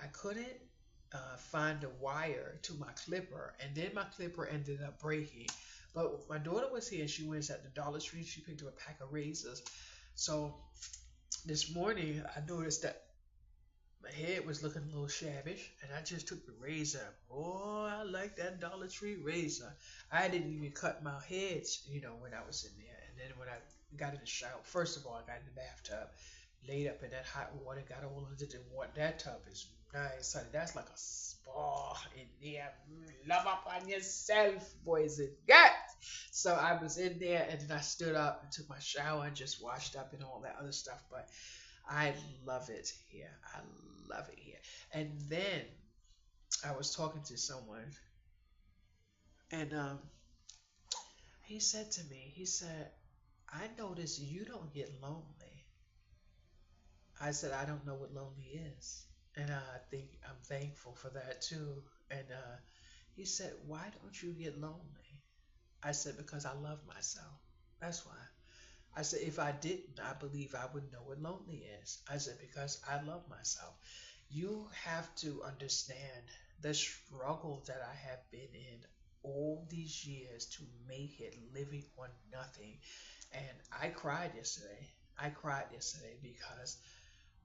[SPEAKER 1] I couldn't find the wire to my clipper, and then my clipper ended up breaking. But my daughter was here. She was at the Dollar Tree. She picked up a pack of razors. So this morning, I noticed that my head was looking a little shabbish, and I just took the razor. Oh, I like that Dollar Tree razor. I didn't even cut my heads, when I was in there. And then when I got in the shower, first of all, I got in the bathtub, laid up in that hot water, got all into the water. That tub is nice, honey. That's like a spa in there. Love up on yourself, boys and girls. So I was in there, and then I stood up and took my shower and just washed up and all that other stuff. But I love it here. I love it here. And then I was talking to someone, and he said to me, he said, I notice you don't get lonely. I said, I don't know what lonely is. And I think I'm thankful for that too. And he said, why don't you get lonely? I said, because I love myself. That's why. I said, if I didn't, I believe I would know what lonely is. I said, because I love myself. You have to understand. the struggle that I have been in all these years to make it living on nothing. And I cried yesterday. I cried yesterday because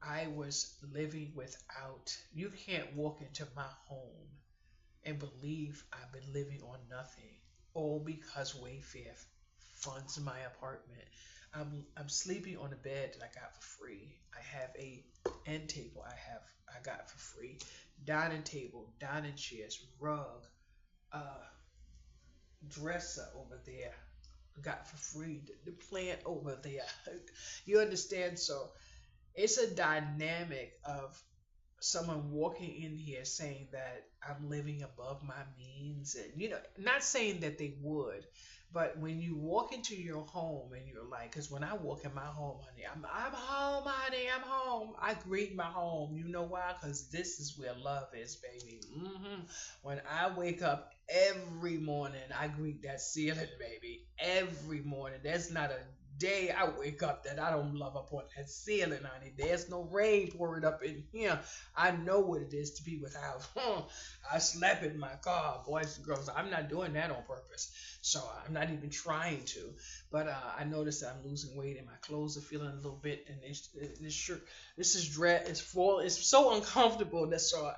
[SPEAKER 1] I was living without, you can't walk into my home and believe I've been living on nothing, all because Wayfair funds my apartment. I'm sleeping on a bed that I got for free. I have a end table I got for free, dining table, dining chairs, rug, uh, dresser over there got for free. The plant over there, you understand? So it's a dynamic of someone walking in here saying that I'm living above my means, and not saying that they would, but when you walk into your home and you're like, because when I walk in my home, honey, I'm home, honey, I'm home. I greet my home. You know why? Because this is where love is, baby. When I wake up every morning, I greet that ceiling, baby. Every morning. There's not a day I wake up that I don't love up on that ceiling, honey. There's no rain pouring up in here. I know what it is to be without. I slept in my car, boys and girls. I'm not doing that on purpose. So I'm not even trying to. But I noticed that I'm losing weight and my clothes are feeling a little bit. And this shirt, this is dress, it's full. It's so uncomfortable that so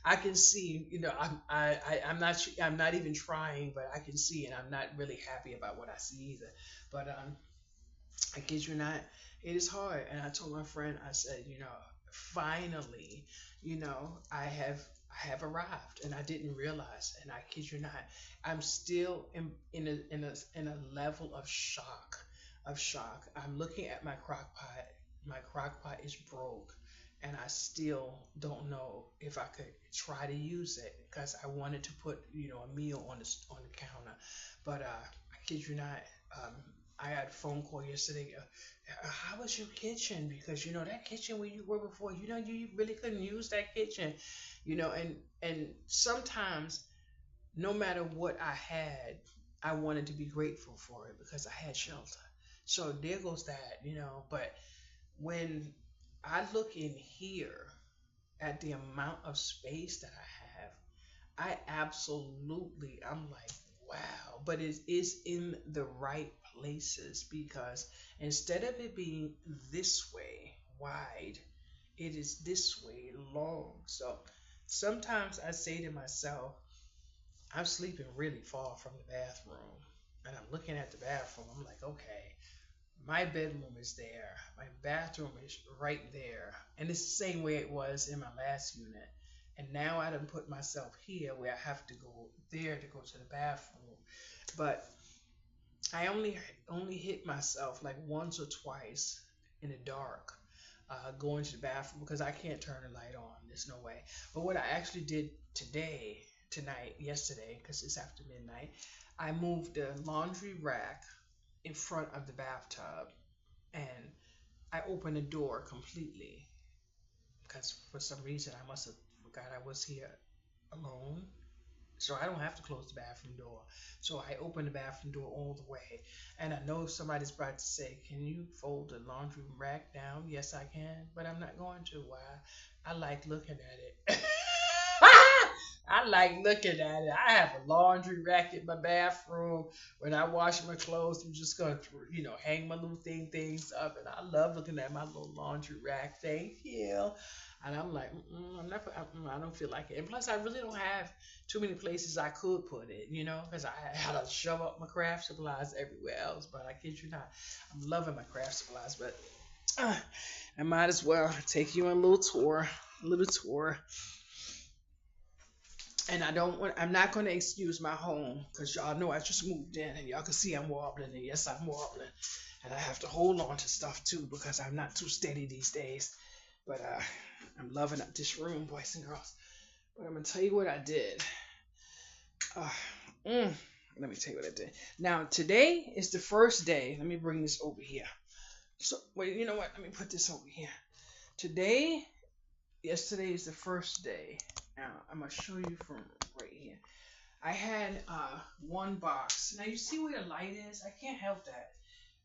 [SPEAKER 1] I can see. I'm not even trying, but I can see, and I'm not really happy about what I see either. But I kid you not, it is hard. And I told my friend, I said, finally, I have arrived, and I didn't realize. And I kid you not, I'm still in a level of shock, I'm looking at my crock pot. My crock pot is broke, and I still don't know if I could try to use it because I wanted to put a meal on the counter. But I kid you not, um, I had a phone call yesterday. How was your kitchen? Because that kitchen where you were before, you really couldn't use that kitchen. And sometimes no matter what I had, I wanted to be grateful for it because I had shelter. So there goes that. But when I look in here at the amount of space that I have, I'm like, wow. But it is in the right places because instead of it being this way wide, it is this way long. So sometimes I say to myself, I'm sleeping really far from the bathroom. And I'm looking at the bathroom. I'm like, okay, my bedroom is there. My bathroom is right there. And it's the same way it was in my last unit. And now I done put myself here where I have to go there to go to the bathroom. But I only hit myself like once or twice in the dark, going to the bathroom because I can't turn the light on. There's no way. But what I actually did yesterday, because it's after midnight, I moved the laundry rack in front of the bathtub, and I opened the door completely because for some reason I must have forgot I was here alone. So I don't have to close the bathroom door. So I open the bathroom door all the way. And I know somebody's about to say, can you fold the laundry rack down? Yes, I can, but I'm not going to. Why? I like looking at it. I like looking at it. I have a laundry rack in my bathroom. When I wash my clothes, I'm just gonna, hang my little things up, and I love looking at my little laundry rack. Thank you. And I'm like, I'm not. I don't feel like it. And plus, I really don't have too many places I could put it, because I had to shove up my craft supplies everywhere else. But I kid you not, I'm loving my craft supplies. But uh, I might as well take you on a little tour. And I'm not going to excuse my home because y'all know I just moved in and y'all can see I'm wobbling. And yes, I'm wobbling. And I have to hold on to stuff too because I'm not too steady these days. But I'm loving up this room, boys and girls. But I'm going to tell you what I did. Uh, mm, Let me tell you what I did. Now, today is the first day. Let me bring this over here. So, wait, you know what? Let me put this over here. Yesterday is the first day. Now, I'm going to show you from right here. I had one box. Now, you see where the light is? I can't help that.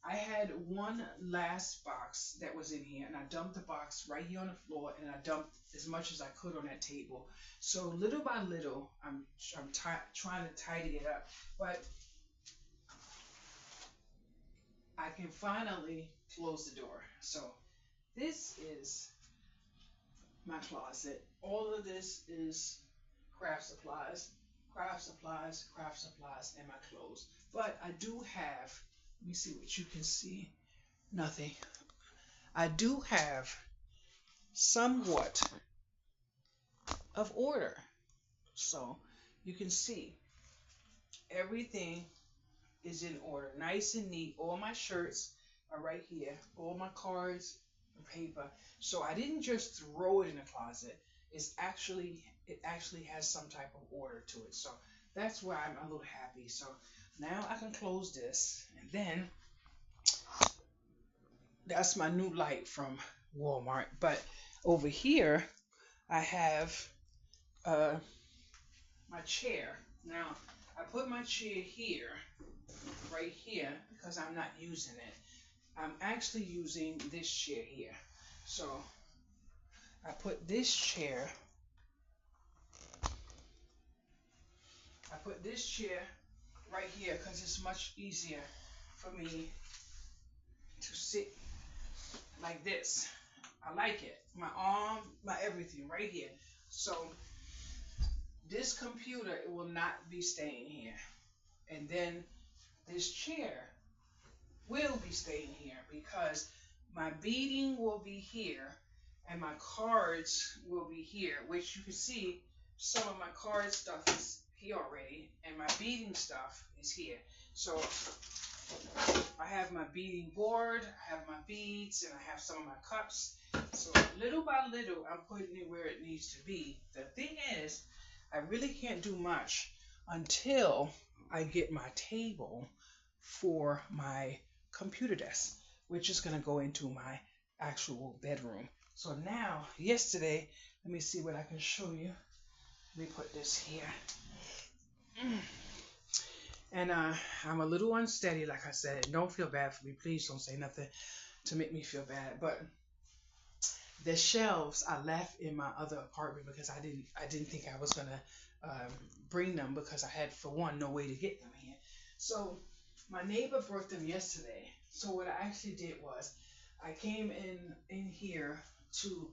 [SPEAKER 2] I had one last box that was in here, and I dumped the box right here on the floor, and I dumped as much as I could on that table. So little by little, trying to tidy it up, but I can finally close the door. So this is my closet. All of this is craft supplies, craft supplies, craft supplies, and my clothes. But I do have, let me see what you can see. Nothing. I do have somewhat of order. So you can see everything is in order, nice and neat. All my shirts are right here, all my cards and paper. So I didn't just throw it in the closet. It actually has some type of order to it. So that's why I'm a little happy. So now I can close this, and then that's my new light from Walmart. But over here I have uh, my chair. Now I put my chair here, right here, because I'm not using it. I'm actually using this chair here. So I put this chair, I put this chair right here because it's much easier for me to sit like this. I like it. My arm, my everything right here. So this computer, it will not be staying here. And then this chair will be staying here because my beading will be here and my cards will be here, which you can see some of my card stuff is here already, and my beading stuff is here. So I have my beading board, I have my beads, and I have some of my cups. So little by little, I'm putting it where it needs to be. The thing is, I really can't do much until I get my table for my computer desk, which is going to go into my actual bedroom. So now, yesterday, let me see what I can show you. Let me put this here. And I'm a little unsteady, like I said. Don't feel bad for me. Please don't say nothing to make me feel bad. But the shelves I left in my other apartment because I didn't think I was gonna bring them because I had, for one, no way to get them here. So my neighbor brought them yesterday. So what I actually did was I came in here to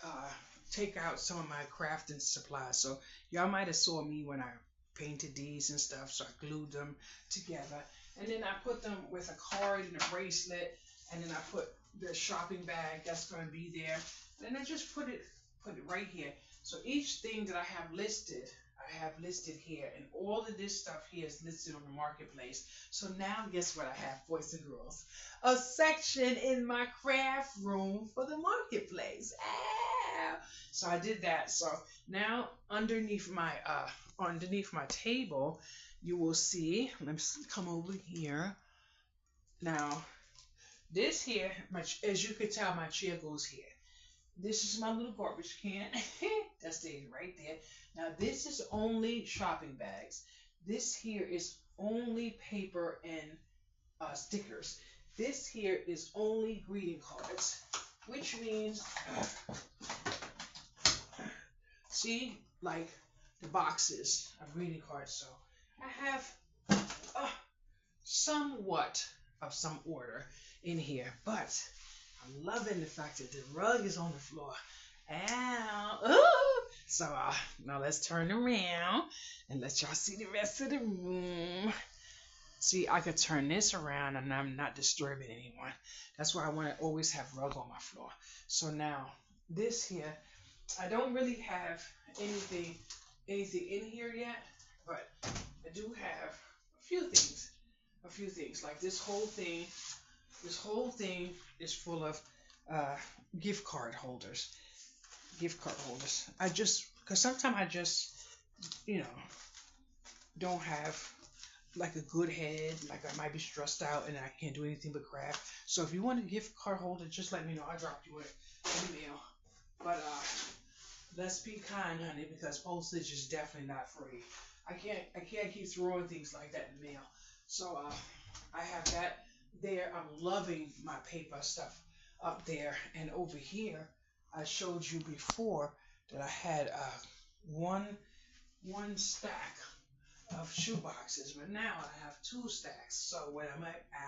[SPEAKER 2] uh, take out some of my crafting supplies. So y'all might have saw me when I painted these and stuff. So I glued them together, and then I put them with a card and a bracelet, and then I put the shopping bag that's going to be there, and I just put it right here. So each thing that I have listed, I have listed here, and all of this stuff here is listed on the marketplace. So now guess what I have, boys and girls? A section in my craft room for the marketplace. Ah! So I did that. So now underneath my table, you will see. Let me come over here. Now this here, as you can tell, my chair goes here. This is my little garbage can. That stays right there. Now this is only shopping bags. This here is only paper and stickers. This here is only greeting cards, which means, see, like the boxes of greeting cards. So I have uh, somewhat of some order in here, but I'm loving the fact that the rug is on the floor. Ow! Ooh. So now let's turn around and let y'all see the rest of the room. See, I could turn this around and I'm not disturbing anyone. That's why I want to always have rug on my floor. So now this here, I don't really have anything in here yet, but I do have a few things. A few things like this whole thing. This whole thing is full of uh, gift card holders. Gift card holders. Because sometimes I just, you know, don't have like a good head, like I might be stressed out and I can't do anything but craft. So if you want a gift card holder, just let me know. I'll drop you an email. But let's be kind, honey, because postage is definitely not free. I can't keep throwing things like that in the mail. So I have that. there, I'm loving my paper stuff up there. And over here, I showed you before that I had one one stack of shoe boxes, but now I have two stacks. So what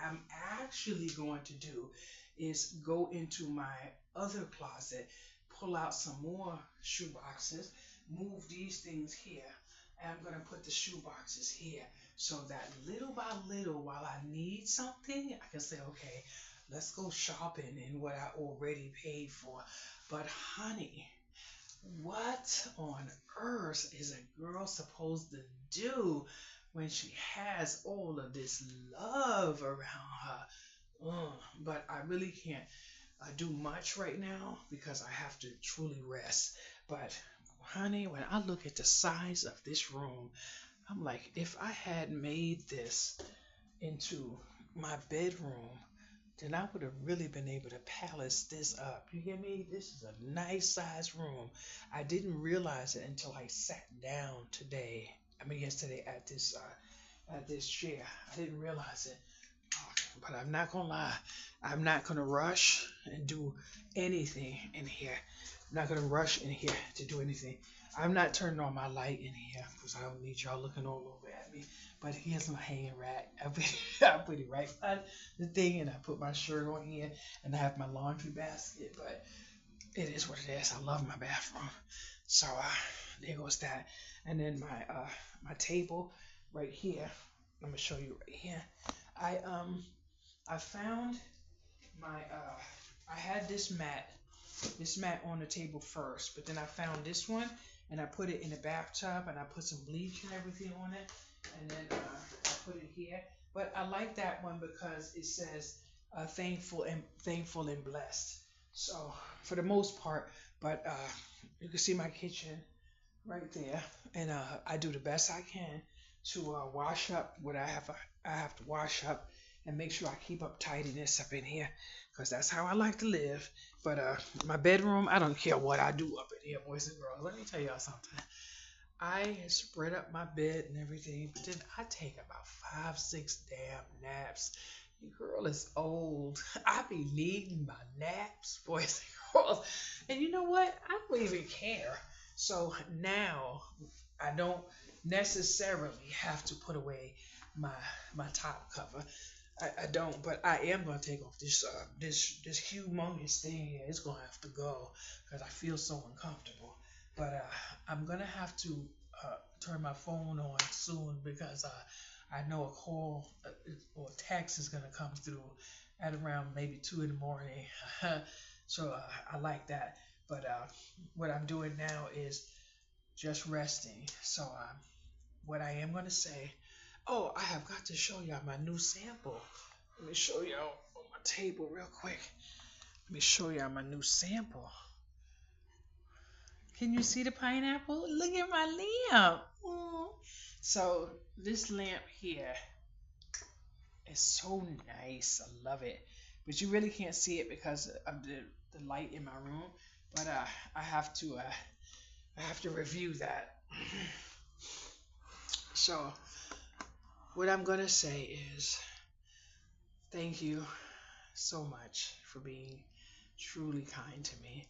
[SPEAKER 2] I'm actually going to do is go into my other closet, pull out some more shoe boxes, move these things here, and I'm going to put the shoe boxes here so that little by little, while I need something, I can say, okay, let's go shopping in what I already paid for. But honey, what on earth is a girl supposed to do when she has all of this love around her? But I really can't do much right now because I have to truly rest. But honey, when I look at the size of this room, I'm like, if I had made this into my bedroom, then I would have really been able to palace this up. You hear me? This is a nice size room. I didn't realize it until I sat down today. I mean yesterday at this chair. I didn't realize it. But I'm not gonna lie. I'm not gonna rush and do anything in here. I'm not gonna rush in here to do anything. I'm not turning on my light in here because I don't need y'all looking all over at me. But here's my hanging rack. I put it right by the thing, and I put my shirt on here, and I have my laundry basket. But it is what it is. I love my bathroom. So there goes that. And then my table right here. I'm gonna show you right here. I I found my I had this mat on the table first, but then I found this one and I put it in the bathtub and I put some bleach and everything on it, and then I put it here. But I like that one because it says thankful and blessed. So for the most part, but you can see my kitchen right there, and I do the best I can to wash up what I have to wash up and make sure I keep up tidiness up in here because that's how I like to live. But my bedroom, I don't care what I do up in here, boys and girls. Let me tell y'all something. I spread up my bed and everything, but then I take about 5, 6 damn naps. Your girl is old. I be needing my naps, boys and girls. And you know what? I don't even care. So now I don't necessarily have to put away my my top cover. I don't, but I am gonna take off this humongous thing here. It's gonna have to go because I feel so uncomfortable. But I'm gonna have to turn my phone on soon because I know a call or text is gonna come through at around maybe 2 in the morning. So I like that. But what I'm doing now is just resting. So what I am gonna say. Oh, I have got to show y'all my new sample. Let me show y'all on my table real quick. Let me show y'all my new sample. Can you see the pineapple? Look at my lamp. Aw. So this lamp here is so nice. I love it. But you really can't see it because of the light in my room. But I have to review that. So what I'm gonna say is thank you so much for being truly kind to me.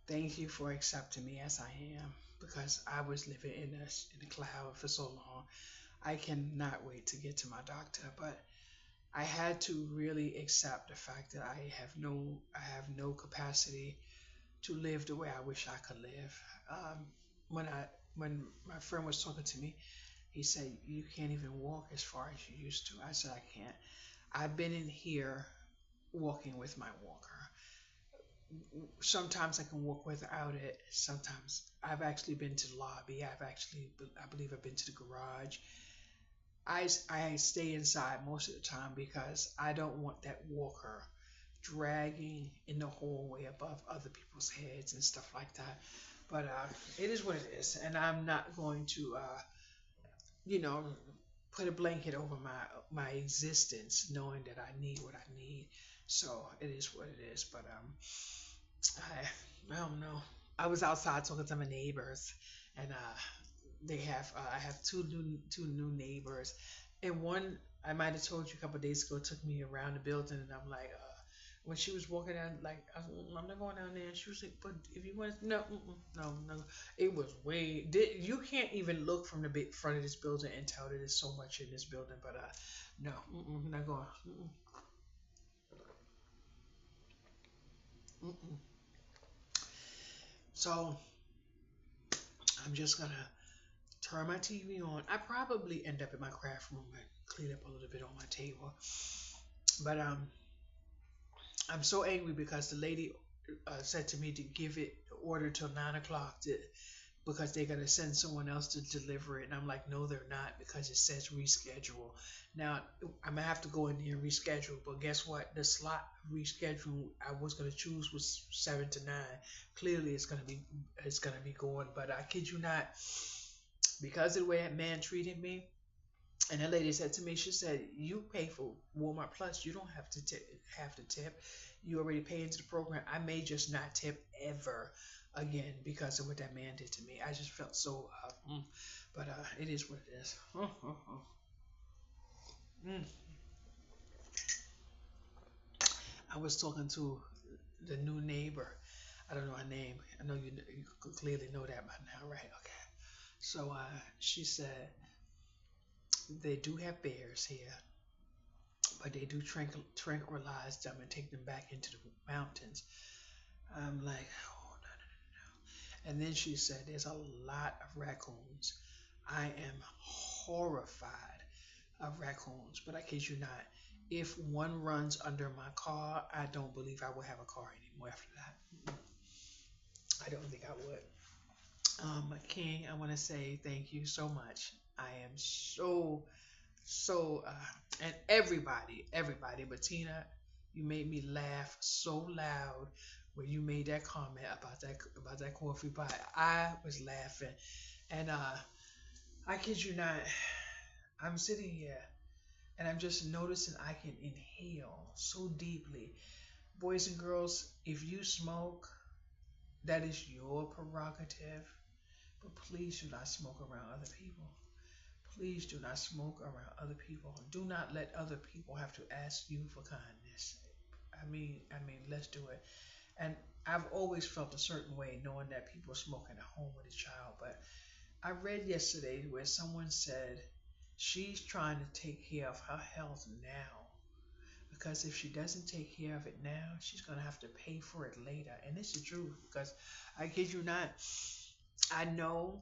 [SPEAKER 2] Thank you for accepting me as I am because I was living in a cloud for so long. I cannot wait to get to my doctor, but I had to really accept the fact that I have no capacity to live the way I wish I could live. When my friend was talking to me, he said you can't even walk as far as you used to. I said I can't. I've been in here walking with my walker. Sometimes I can walk without it. Sometimes I've actually been to the lobby. I believe I've been to the garage. I stay inside most of the time because I don't want that walker dragging in the hallway above other people's heads and stuff like that. But it is what it is, and I'm not going to, you know, put a blanket over my existence, knowing that I need what I need. So it is what it is. But I don't know. I was outside talking to my neighbors, and they have I have two new neighbors, and one I might have told you a couple of days ago. It took me around the building, and I'm like, when she was walking down, like I'm not going down there. And she was like, but if you want, no, no, no. It was way. You can't even look from the front of this building and tell that there's so much in this building. But no, not going. Mm-mm. So I'm just gonna turn my TV on. I probably end up in my craft room and clean up a little bit on my table. But I'm so angry because the lady said to me to give it order till 9 o'clock because they're gonna send someone else to deliver it, and I'm like, no, they're not because it says reschedule. Now I'm gonna have to go in there and reschedule, but guess what? The slot reschedule I was gonna choose was 7 to 9. Clearly, it's gonna be going, but I kid you not, because of the way that man treated me. And that lady said to me, she said, "You pay for Walmart Plus. You don't have to tip. You already pay into the program. I may just not tip ever again because of what that man did to me. I just felt so. But it is what it is. Mm. I was talking to the new neighbor. I don't know her name. I know you could clearly know that by now, right? Okay. So she said they do have bears here, but they do tranquilize them and take them back into the mountains. I'm like, oh, no, no, no. And then she said, there's a lot of raccoons. I am horrified of raccoons, but I kid you not. If one runs under my car, I don't believe I will have a car anymore after that. I don't think I would. King, I want to say thank you so much. I am so, and everybody, Bettina, you made me laugh so loud when you made that comment about that coffee pot. I was laughing, and I kid you not, I'm sitting here and I'm just noticing I can inhale so deeply. Boys and girls, if you smoke, that is your prerogative, but please do not smoke around other people. Please do not smoke around other people. Do not let other people have to ask you for kindness. I mean, let's do it. And I've always felt a certain way knowing that people smoke in a home with a child. But I read yesterday where someone said she's trying to take care of her health now because if she doesn't take care of it now, she's gonna have to pay for it later. And this is true because I kid you not, I know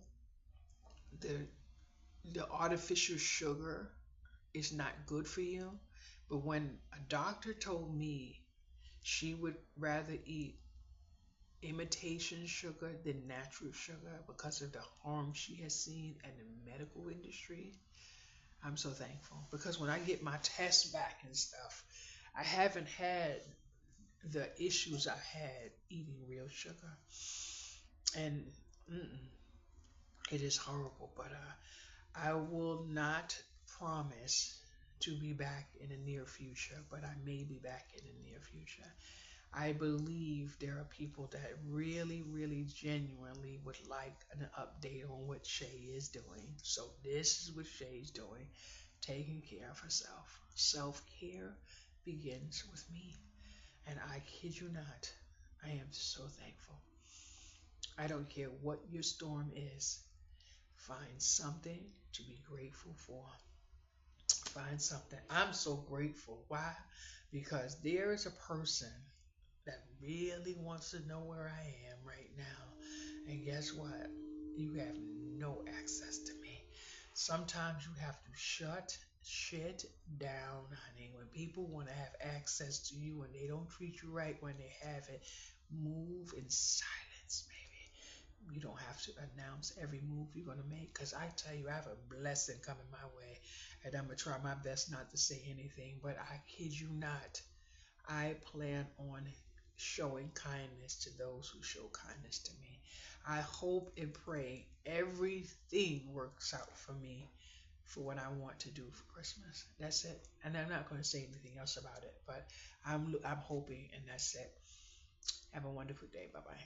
[SPEAKER 2] the artificial sugar is not good for you. But when a doctor told me she would rather eat imitation sugar than natural sugar because of the harm she has seen in the medical industry, I'm so thankful. Because when I get my tests back and stuff, I haven't had the issues I had eating real sugar. And it is horrible, but I will not promise to be back in the near future, but I may be back in the near future. I believe there are people that really, really genuinely would like an update on what Shay is doing. So this is what Shay's doing, taking care of herself. Self-care begins with me. And I kid you not, I am so thankful. I don't care what your storm is. Find something to be grateful for. Find something. I'm so grateful. Why? Because there is a person that really wants to know where I am right now. And guess what? You have no access to me. Sometimes you have to shut shit down, honey. When people want to have access to you and they don't treat you right when they have it, move in silence, baby. You don't have to announce every move you're going to make because I tell you, I have a blessing coming my way. And I'm going to try my best not to say anything, but I kid you not. I plan on showing kindness to those who show kindness to me. I hope and pray everything works out for me for what I want to do for Christmas. That's it. And I'm not going to say anything else about it, but I'm hoping, and that's it. Have a wonderful day. Bye bye.